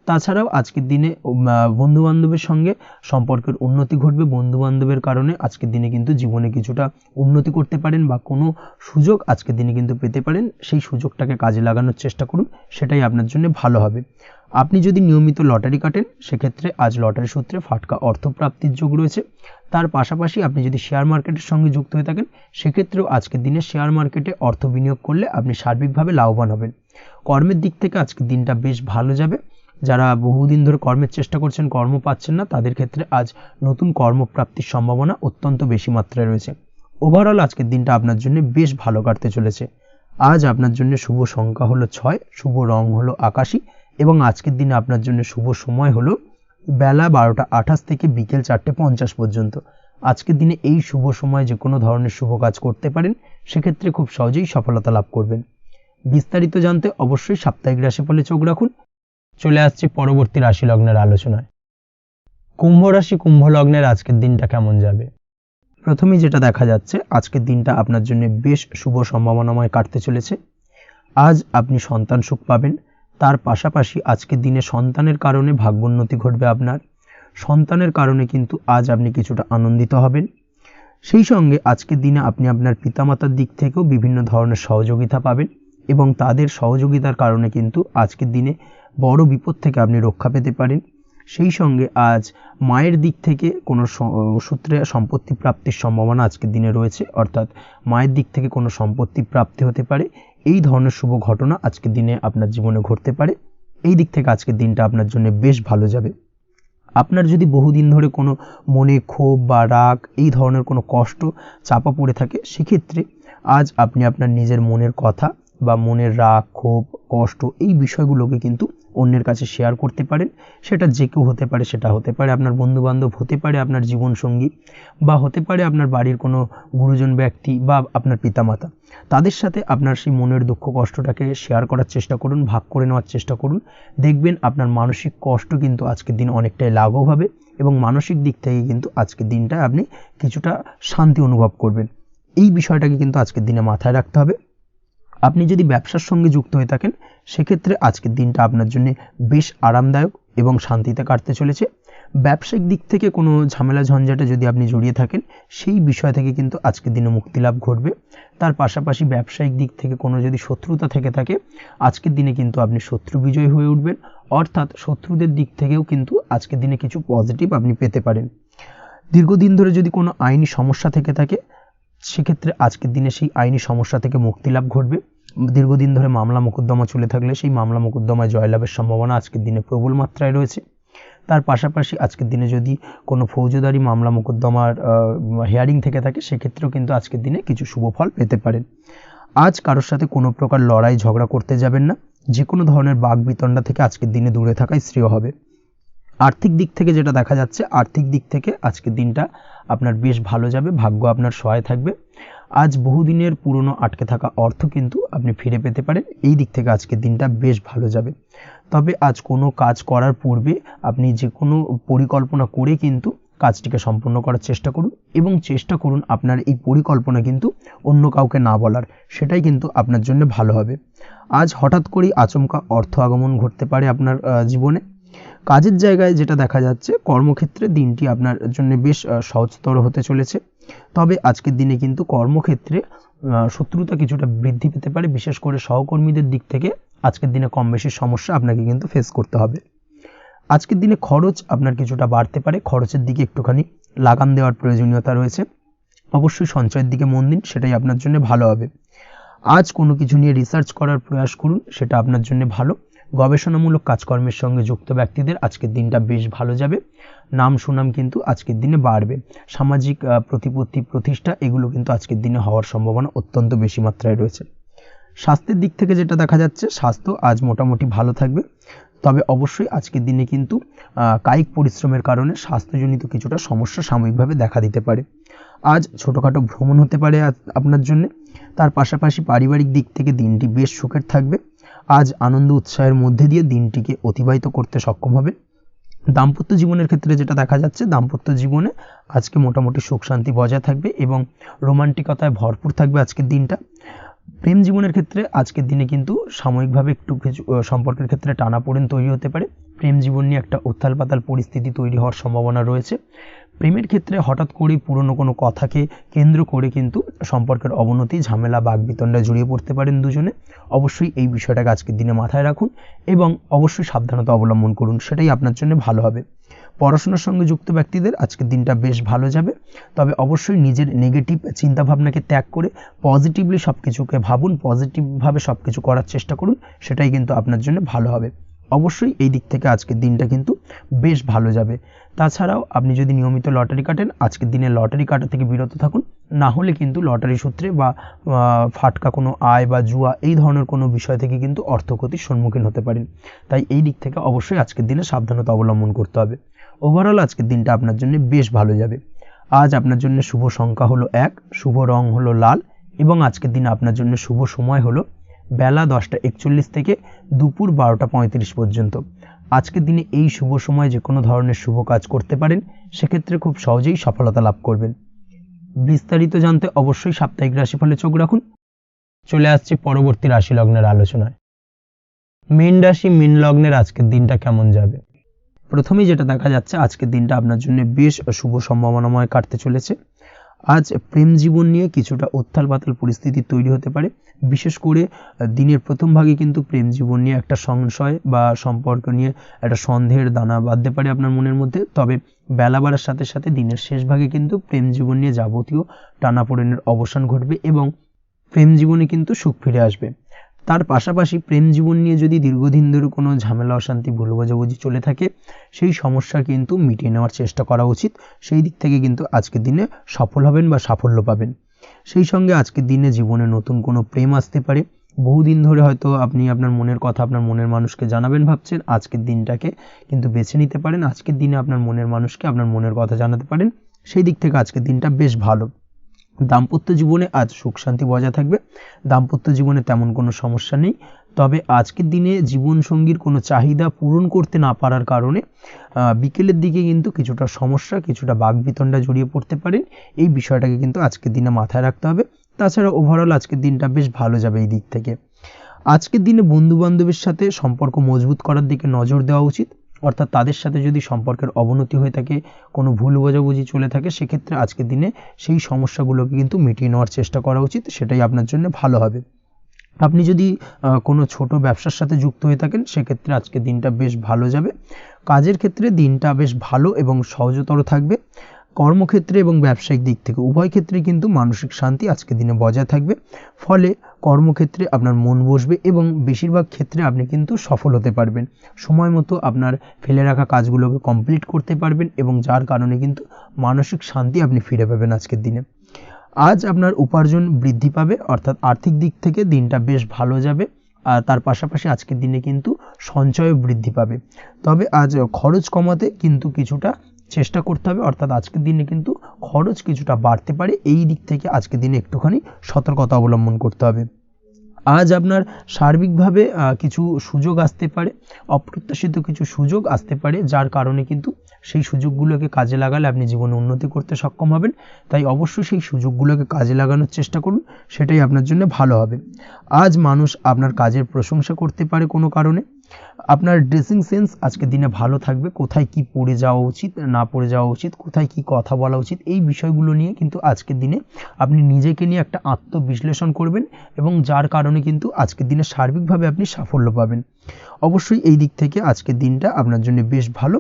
তাছাড়াও আজকের দিনে বন্ধু বান্ধবের সঙ্গে সম্পর্কের উন্নতি ঘটবে। বন্ধু বান্ধবের কারণে আজকের দিনে কিন্তু জীবনে কিছুটা উন্নতি করতে পারেন বা কোনো সুযোগ আজকের দিনে কিন্তু পেতে পারেন। সেই সুযোগটাকে কাজে লাগানোর চেষ্টা করুন, সেটাই আপনার জন্য ভালো হবে। আপনি যদি নিয়মিত লটারি কাটেন সেক্ষেত্রে আজ লটারি সূত্রে ফাটকা অর্থপ্রাপ্তির যোগ রয়েছে। তার পাশাপাশি আপনি যদি শেয়ার মার্কেটের সঙ্গে যুক্ত হয়ে থাকেন সেক্ষেত্রেও আজকের দিনে শেয়ার মার্কেটে অর্থ বিনিয়োগ করলে আপনি সার্বিকভাবে লাভবান হবেন। কর্মের দিক থেকে আজকের দিনটা বেশ ভালো যাবে। যারা বহুদিন ধরে কর্মের চেষ্টা করছেন, কর্ম পাচ্ছেন না, তাদের ক্ষেত্রে আজ নতুন কর্মপ্রাপ্তির সম্ভাবনা অত্যন্ত বেশি মাত্রায় রয়েছে। ওভারঅল আজকের দিনটা আপনার জন্য বেশ ভালো কাটতে চলেছে। আজ আপনার জন্য শুভ সংখ্যা হলো 6, শুভ রং হলো আকাশী এবং আজকের দিনে আপনার জন্য শুভ সময় হলো বেলা 12টা 28 থেকে বিকেল 4টে 50 পর্যন্ত। আজকের দিনে এই শুভ সময় যে কোনো ধরনের শুভ কাজ করতে পারেন, সেক্ষেত্রে খুব সহজেই সফলতা লাভ করবেন। বিস্তারিত জানতে অবশ্যই সাপ্তাহিক রাশিফলে চোখ রাখুন। চলে আসছি পরবর্তী রাশি লগ্নের আলোচনায়। কুম্ভ রাশি কুম্ভ লগ্নের আজকের দিনটা কেমন যাবে? প্রথমেই যেটা দেখা যাচ্ছে, আজকের দিনটা আপনার জন্য বেশ শুভ সম্ভাবনাময় কাটতে চলেছে। আজ আপনি সন্তান সুখ পাবেন। তার পাশাপাশি আজকের দিনে সন্তানের কারণে ভাগ্যোন্নতি ঘটবে আপনার। সন্তানের কারণে কিন্তু আজ আপনি কিছুটা আনন্দিত হবেন। সেই সঙ্গে আজকের দিনে আপনি আপনার পিতামাতার দিক থেকেও বিভিন্ন ধরনের সহযোগিতা পাবেন এবং তাদের সহযোগিতার কারণে কিন্তু আজকের দিনে বড় বিপদ থেকে আপনি রক্ষা পেতে পারেন। সেই সঙ্গে আজ মায়ের দিক থেকে কোনো সূত্রে সম্পত্তি প্রাপ্তির সম্ভাবনা আজকের দিনে রয়েছে, অর্থাৎ মায়ের দিক থেকে কোনো সম্পত্তি প্রাপ্তি হতে পারে। এই ধরনের শুভ ঘটনা আজকের দিনে আপনার জীবনে ঘটতে পারে। এই দিক থেকে আজকের দিনটা আপনার জন্য বেশ ভালো যাবে। আপনার যদি বহুদিন ধরে কোনো মনে ক্ষোভ বা রাগ এই ধরনের কোনো কষ্ট চাপা পড়ে থাকে, সেক্ষেত্রে আজ আপনি আপনার নিজের মনের কথা বা মনের রাগ ক্ষোভ কষ্ট এই বিষয়গুলোকে কিন্তু অন্যের কাছে শেয়ার করতে পারেন। সেটা যে কেউ হতে পারে, সেটা হতে পারে আপনার বন্ধুবান্ধব, হতে পারে আপনার জীবনসঙ্গী, বা হতে পারে আপনার বাড়ির কোনো গুরুজন ব্যক্তি বা আপনার পিতামাতা। তাদের সাথে আপনার সেই মনের দুঃখ কষ্টটাকে শেয়ার করার চেষ্টা করুন, ভাগ করে নেওয়ার চেষ্টা করুন। দেখবেন আপনার মানসিক কষ্ট কিন্তু আজকের দিন অনেকটাই লাঘব হবে এবং মানসিক দিক থেকে কিন্তু আজকের দিনটা আপনি কিছুটা শান্তি অনুভব করবেন। এই বিষয়টাকে কিন্তু আজকের দিনে মাথায় রাখতে হবে। আপনি যদি ব্যবসার সঙ্গে যুক্ত হয়ে থাকেন সেক্ষেত্রে আজকের দিনটা আপনার জন্য বেশ আরামদায়ক এবং শান্তিতে কাটতে চলেছে। ব্যবসায়িক দিক থেকে কোনো ঝামেলা ঝঞ্ঝাটে যদি আপনি জড়িয়ে থাকেন, সেই বিষয় থেকে কিন্তু আজকের দিনে মুক্তি লাভ ঘটবে। তার পাশাপাশি ব্যবসায়িক দিক থেকে কোনো যদি শত্রুতা থেকে থাকে, আজকের দিনে কিন্তু আপনি শত্রু বিজয় হয়ে উঠবেন, অর্থাৎ শত্রুদের দিক থেকেও কিন্তু আজকের দিনে কিছু পজিটিভ আপনি পেতে পারেন। দীর্ঘদিন ধরে যদি কোনো আইনি সমস্যা থেকে থাকে, সেক্ষেত্রে আজকের দিনে সেই আইনি সমস্যা থেকে মুক্তি লাভ ঘটবে। দীর্ঘদিন ধরে মামলা মোকদ্দমা চলে থাকলে সেই মামলা মোকদ্দমায় জয়লাভের সম্ভাবনা আজকের দিনে প্রবল মাত্রায় রয়েছে। তার পাশাপাশি আজকের দিনে যদি কোনো ফৌজদারি মামলা মোকদ্দমার হিয়ারিং থেকে থাকে, সেক্ষেত্রেও কিন্তু আজকের দিনে কিছু শুভ ফল পেতে পারেন। আজ কারোর সাথে কোনো প্রকার লড়াই ঝগড়া করতে যাবেন না। যে কোনো ধরনের বাক বিতণ্ডা থেকে আজকের দিনে দূরে থাকাই শ্রেয় হবে। আর্থিক দিক থেকে যেটা দেখা যাচ্ছে, আর্থিক দিক থেকে আজকের দিনটা আপনার বেশ ভালো যাবে, ভাগ্য আপনার সহায় থাকবে। আজ বহুদিনের পুরনো আটকে থাকা অর্থ কিন্তু আপনি ফিরে পেতে পারেন। এই দিক থেকে আজকের দিনটা বেশ ভালো যাবে। তবে আজ কোনো কাজ করার পূর্বে আপনি যে কোনো পরিকল্পনা করে কিন্তু কাজটিকে সম্পূর্ণ করার চেষ্টা করুন এবং চেষ্টা করুন আপনার এই পরিকল্পনা কিন্তু অন্য কাউকে না বলার, সেটাই কিন্তু আপনার জন্য ভালো হবে। আজ হঠাৎ করেই আচমকা অর্থ আগমন ঘটতে পারে আপনার জীবনে। কাজের জায়গায় যেটা দেখা যাচ্ছে, কর্মক্ষেত্রে দিনটি আপনার জন্য বেশ সহজতর হতে চলেছে। তবে আজকের দিনে কিন্তু কর্মক্ষেত্রে শত্রুতা কিছুটা বৃদ্ধি পেতে পারে, বিশেষ করে সহকর্মীদের দিক থেকে আজকের দিনে কম বেশি সমস্যা আপনাকে কিন্তু ফেস করতে হবে। আজকের দিনে খরচ আপনার কিছুটা বাড়তে পারে, খরচের দিকে একটুখানি লাগাম দেওয়ার প্রয়োজনীয়তা রয়েছে। অবশ্যই সঞ্চয়ের দিকে মন দিন, সেটাই আপনার জন্য ভালো হবে। আজ কোনো কিছু নিয়ে রিসার্চ করার প্রয়াস করুন, সেটা আপনার জন্য ভালো। গবেষণামূলক কাজকর্মের সঙ্গে যুক্ত ব্যক্তিদের আজকের দিনটা বেশ ভালো যাবে। নাম সুনাম কিন্তু আজকের দিনে বাড়বে। সামাজিক প্রতিপত্তি প্রতিষ্ঠা এগুলো কিন্তু আজকের দিনে হওয়ার সম্ভাবনা অত্যন্ত বেশি মাত্রায় রয়েছে। স্বাস্থ্যের দিক থেকে যেটা দেখা যাচ্ছে, স্বাস্থ্য আজ মোটামুটি ভালো থাকবে। তবে অবশ্যই আজকের দিনে কিন্তু কায়িক পরিশ্রমের কারণে স্বাস্থ্যজনিত কিছুটা সমস্যা সাময়িকভাবে দেখা দিতে পারে। আজ ছোটোখাটো ভ্রমণ হতে পারে আপনার জন্য। তার পাশাপাশি পারিবারিক দিক থেকে দিনটি বেশ সুখের থাকবে। আজ আনন্দ উৎসাহের মধ্যে দিয়ে দিনটিকে অতিবাহিত করতে সক্ষম হবে। দাম্পত্য জীবনের ক্ষেত্রে যেটা দেখা যাচ্ছে, দাম্পত্য জীবনে আজকে মোটামুটি সুখ শান্তি বজায় থাকবে এবং রোমান্টিকতায় ভরপুর থাকবে আজকের দিনটা। প্রেম জীবনের ক্ষেত্রে আজকের দিনে কিন্তু সাময়িকভাবে একটু কিছু সম্পর্কের ক্ষেত্রে টানাপোড়েন তৈরি হতে পারে। প্রেম জীবন নিয়ে একটা উত্থাল পাতাল পরিস্থিতি তৈরি হওয়ার সম্ভাবনা রয়েছে। প্রেমের ক্ষেত্রে হঠাৎ করেই পুরনো কোনো কথাকে কেন্দ্র করে কিন্তু সম্পর্কের অবনতি, ঝামেলা, বাগবিতণ্ডায় জড়িয়ে পড়তে পারেন দুজনে। অবশ্যই এই বিষয়টাকে আজকের দিনে মাথায় রাখুন এবং অবশ্যই সাবধানতা অবলম্বন করুন, সেটাই আপনার জন্য ভালো হবে। পড়াশোনার সঙ্গে যুক্ত ব্যক্তিদের আজকের দিনটা বেশ ভালো যাবে, তবে অবশ্যই নিজের নেগেটিভ চিন্তাভাবনাকে ত্যাগ করে পজিটিভলি সব কিছুকে ভাবুন, পজিটিভভাবে সব কিছু করার চেষ্টা করুন, সেটাই কিন্তু আপনার জন্য ভালো হবে। অবশ্যই এই দিক থেকে আজকের দিনটা কিন্তু বেশ ভালো যাবে। তাছাড়াও আপনি যদি নিয়মিত লটারি কাটেন, আজকের দিনে লটারি কাটা থেকে বিরত থাকুন, না হলে কিন্তু লটারি সূত্রে বা ফাটকা কোনো আয় বা জুয়া এই ধরনের কোনো বিষয় থেকে কিন্তু অর্থক্ষতির সম্মুখীন হতে পারেন। তাই এই দিক থেকে অবশ্যই আজকের দিনে সাবধানতা অবলম্বন করতে হবে। ওভারঅল আজকের দিনটা আপনার জন্য বেশ ভালো যাবে। আজ আপনার জন্য শুভ সংখ্যা হলো 1, শুভ রং হলো লাল এবং আজকের দিনে আপনার জন্য শুভ সময় হলো বেলা 10:41 থেকে দুপুর 12:35 পর্যন্ত। আজকের দিনে এই শুভ সময় যে কোনো ধরনের শুভ কাজ করতে পারেন, সেক্ষেত্রে খুব সহজেই সফলতা লাভ করবেন। বিস্তারিত জানতে অবশ্যই সাপ্তাহিক রাশিফলে চোখ রাখুন। চলে আসছে পরবর্তী রাশি লগ্নের আলোচনায়। মীন রাশি, মীন লগ্নের আজকের দিনটা কেমন যাবে? প্রথমেই যেটা দেখা যাচ্ছে, আজকের দিনটা আপনার জন্য বেশ শুভ সম্ভাবনাময় কাটতে চলেছে। আজ প্রেম জীবন নিয়ে কিছুটা উত্থাল পাতাল পরিস্থিতি তৈরি হতে পারে। বিশেষ করে দিনের প্রথম ভাগে কিন্তু প্রেম জীবন নিয়ে একটা সংশয় বা সম্পর্ক নিয়ে একটা সন্দেহের দানা বাঁধতে পারে আপনার মনের মধ্যে। তবে বেলা বাড়ার সাথে সাথে দিনের শেষ ভাগে কিন্তু প্রেম জীবন নিয়ে যাবতীয় টানাপোড়েনের অবসান ঘটবে এবং প্রেম জীবনে কিন্তু সুখ ফিরে আসবে। তার পাশাপাশি প্রেম জীবন নিয়ে যদি দীর্ঘদিন ধরে কোনো ঝামেলা, অশান্তি, ভুল বোঝাবুঝি চলে থাকে, সেই সমস্যা কিন্তু মিটিয়ে নেওয়ার চেষ্টা করা উচিত। সেই দিক থেকে কিন্তু আজকের দিনে সফল হবেন বা সাফল্য পাবেন। সেই সঙ্গে আজকের দিনে জীবনে নতুন কোনো প্রেম আসতে পারে। বহুদিন ধরে হয়তো আপনি আপনার মনের কথা আপনার মনের মানুষকে জানাবেন ভাবছেন, আজকের দিনটাকে কিন্তু বেছে নিতে পারেন। আজকের দিনে আপনার মনের মানুষকে আপনার মনের কথা জানাতে পারেন। সেই দিক থেকে আজকের দিনটা বেশ ভালো। দাম্পত্য জীবনে আজ সুখ শান্তি বজায় থাকবে। দাম্পত্য জীবনে তেমন কোনো সমস্যা নেই। তবে আজকের দিনে জীবনসঙ্গীর কোনো চাহিদা পূরণ করতে না পারার কারণে বিকেলের দিকে কিন্তু কিছুটা সমস্যা, কিছুটা বাকবিতণ্ডা জড়িয়ে পড়তে পারেন। এই বিষয়টাকে কিন্তু আজকের দিনে মাথায় রাখতে হবে। তাছাড়া ওভারঅল আজকের দিনটা বেশ ভালো যাবে এই দিক থেকে। আজকের দিনে বন্ধু বান্ধবের সাথে সম্পর্ক মজবুত করার দিকে নজর দেওয়া উচিত। অর্থাৎ তাদের সাথে যদি সম্পর্কের অবনতি হয়ে থাকে, কোনো ভুল বোঝাবুঝি চলে থাকে, সেক্ষেত্রে আজকের দিনে সেই সমস্যাগুলোকে কিন্তু মিটিয়ে নেওয়ার চেষ্টা করা উচিত। সেটাই আপনার জন্য ভালো হবে। আপনি যদি কোনো ছোট ব্যবসার সাথে যুক্ত হয়ে থাকেন, সেক্ষেত্রে আজকের দিনটা বেশ ভালো যাবে। কাজের ক্ষেত্রে দিনটা বেশ ভালো এবং সহজতর থাকবে। কর্মক্ষেত্রে এবং ব্যবসায়িক দিক থেকে উভয় ক্ষেত্রে কিন্তু মানসিক শান্তি আজকের দিনে বজায় থাকবে। ফলে কর্মক্ষেত্রে আপনার মন বসবে এবং বেশিরভাগ ক্ষেত্রে আপনি কিন্তু সফল হতে পারবেন। সময় মতো আপনার ফেলে রাখা কাজগুলোকে কমপ্লিট করতে পারবেন এবং যার কারণে কিন্তু মানসিক শান্তি আপনি ফিরে পাবেন আজকের দিনে। আজ আপনার উপার্জন বৃদ্ধি পাবে, অর্থাৎ আর্থিক দিক থেকে দিনটা বেশ ভালো যাবে। আর তার পাশাপাশি আজকের দিনে কিন্তু সঞ্চয়ও বৃদ্ধি পাবে। তবে আজ খরচ কমাতে কিন্তু কিছুটা চেষ্টা করতে হবে, অর্থাৎ আজকের দিনে কিন্তু খরচ কিছুটা বাড়তে পারে। এই দিক থেকে আজকের দিনে একটুখানি সতর্কতা অবলম্বন করতে হবে। আজ আপনার সার্বিকভাবে কিছু সুযোগ আসতে পারে, অপ্রত্যাশিত কিছু সুযোগ আসতে পারে, যার কারণে কিন্তু সেই সুযোগগুলোকে কাজে লাগালে আপনি জীবনে উন্নতি করতে সক্ষম হবেন। তাই অবশ্যই সেই সুযোগগুলোকে কাজে লাগানোর চেষ্টা করুন, সেটাই আপনার জন্য ভালো হবে। আজ মানুষ আপনার কাজের প্রশংসা করতে পারে কোনো কারণে। আপনার ড্রেসিং সেন্স আজকের দিনে ভালো থাকবে। কোথায় কি পরে যাওয়া উচিত, না পরে যাওয়া উচিত, কোথায় কি কথা বলা উচিত, এই বিষয়গুলো নিয়ে কিন্তু আজকের দিনে আপনি নিজেকে নিয়ে একটা আত্মবিশ্লেষণ করবেন এবং যার কারণে কিন্তু আজকের দিনে সার্বিকভাবে আপনি সাফল্য পাবেন। অবশ্যই এই দিক থেকে আজকের দিনটা আপনার জন্য বেশ ভালো।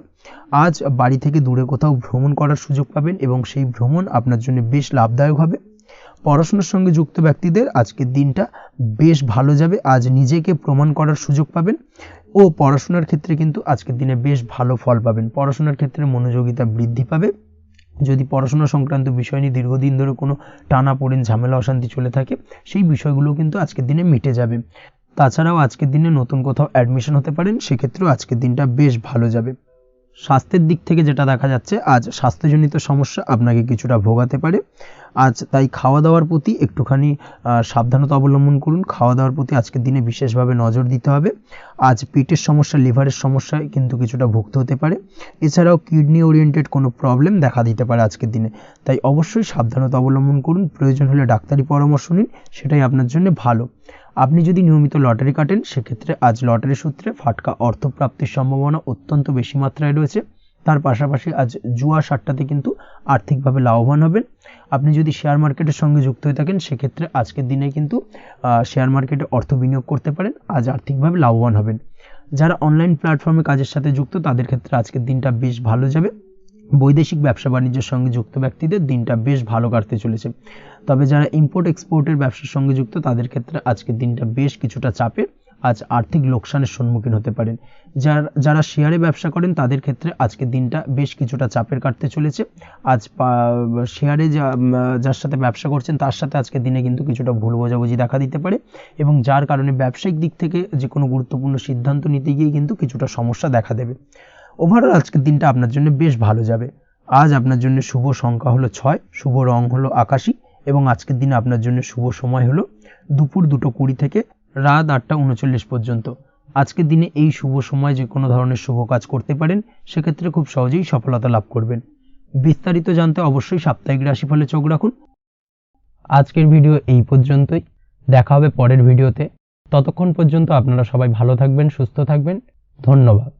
আজ বাড়ি থেকে দূরে কোথাও ভ্রমণ করার সুযোগ পাবেন এবং সেই ভ্রমণ আপনার জন্য বেশ লাভদায়ক হবে। পড়াশোনার সঙ্গে যুক্ত ব্যক্তিদের আজকের দিনটা বেশ ভালো যাবে। আজ নিজেকে প্রমাণ করার সুযোগ পাবেন ও পড়াশোনার ক্ষেত্রে কিন্তু আজকের দিনে বেশ ভালো ফল পাবেন। পড়াশোনার ক্ষেত্রে মনোযোগিতা বৃদ্ধি পাবে। যদি পড়াশোনা সংক্রান্ত বিষয় নিয়ে দীর্ঘদিন ধরে কোনো টানাপোড়েন, ঝামেলা, অশান্তি চলে থাকে, সেই বিষয়গুলো কিন্তু আজকের দিনে মিটে যাবে। তাছাড়াও আজকের দিনে নতুন কোথাও অ্যাডমিশন হতে পারেন, সেক্ষেত্রেও আজকের দিনটা বেশ ভালো যাবে। স্বাস্থ্যের দিক থেকে যেটা দেখা যাচ্ছে, আজ স্বাস্থ্যজনিত সমস্যা আপনাকে কিছুটা ভোগাতে পারে। আজ তাই খাওয়া দাওয়ার প্রতি একটুখানি সাবধানতা অবলম্বন করুন। খাওয়া দাওয়ার প্রতি আজকের দিনে বিশেষভাবে নজর দিতে হবে। আজ পেটের সমস্যা, লিভারের সমস্যায় কিন্তু কিছুটা ভুগতে হতে পারে। এছাড়াও কিডনি ওরিয়েন্টেড কোনো প্রবলেম দেখা দিতে পারে আজকের দিনে, তাই অবশ্যই সাবধানতা অবলম্বন করুন। প্রয়োজন হলে ডাক্তারি পরামর্শ নিন, সেটাই আপনার জন্য ভালো। আপনি যদি নিয়মিত লটারি কাটেন, সেক্ষেত্রে আজ লটারি সূত্রে ফাটকা অর্থপ্রাপ্তির সম্ভাবনা অত্যন্ত বেশি মাত্রায় রয়েছে। তার পাশাপাশি আজ জুয়া সাট্টাতে কিন্তু আর্থিকভাবে লাভবান হবেন। আপনি যদি শেয়ার মার্কেটের সঙ্গে যুক্ত হয়ে থাকেন, সেক্ষেত্রে আজকের দিনে কিন্তু শেয়ার মার্কেটে অর্থ বিনিয়োগ করতে পারেন, আজ আর্থিকভাবে লাভবান হবেন। যারা অনলাইন প্ল্যাটফর্মে কাজের সাথে যুক্ত, তাদের ক্ষেত্রে আজকের দিনটা বেশ ভালো যাবে। বৈদেশিক ব্যবসা বাণিজ্যের সঙ্গে যুক্ত ব্যক্তিদের দিনটা বেশ ভালো কাটতে চলেছে। তবে যারা ইম্পোর্ট এক্সপোর্টের ব্যবসার সঙ্গে যুক্ত, তাদের ক্ষেত্রে আজকের দিনটা বেশ কিছুটা চাপের। আজ আর্থিক লোকসানের সম্মুখীন হতে পারেন। যারা শেয়ারে ব্যবসা করেন, তাদের ক্ষেত্রে আজকের দিনটা বেশ কিছুটা চাপের কাটতে চলেছে। আজ শেয়ারে যার সাথে ব্যবসা করছেন, তার সাথে আজকের দিনে কিন্তু কিছুটা ভুল বোঝাবুঝি দেখা দিতে পারে, এবং যার কারণে ব্যবসায়িক দিক থেকে যে কোনো গুরুত্বপূর্ণ সিদ্ধান্ত নিতে গিয়ে কিন্তু কিছুটা সমস্যা দেখা দেবে। ওভারঅল আজকের দিনটা আপনার জন্য বেশ ভালো যাবে। আজ আপনার জন্য শুভ সংখ্যা হলো 6, শুভ রং হলো আকাশী, এবং আজকের দিনে আপনার জন্য শুভ সময় হলো দুপুর 2:20 থেকে রাত 8:39 পর্যন্ত। আজকের দিনে এই শুভ সময় যে কোনো ধরনের শুভ কাজ করতে পারেন, সেক্ষেত্রে খুব সহজেই সফলতা লাভ করবেন। বিস্তারিত জানতে অবশ্যই সাপ্তাহিক রাশিফলে চোখ রাখুন। আজকের ভিডিও এই পর্যন্তই, দেখা হবে পরের ভিডিওতে। ততক্ষণ পর্যন্ত আপনারা সবাই ভালো থাকবেন, সুস্থ থাকবেন। ধন্যবাদ।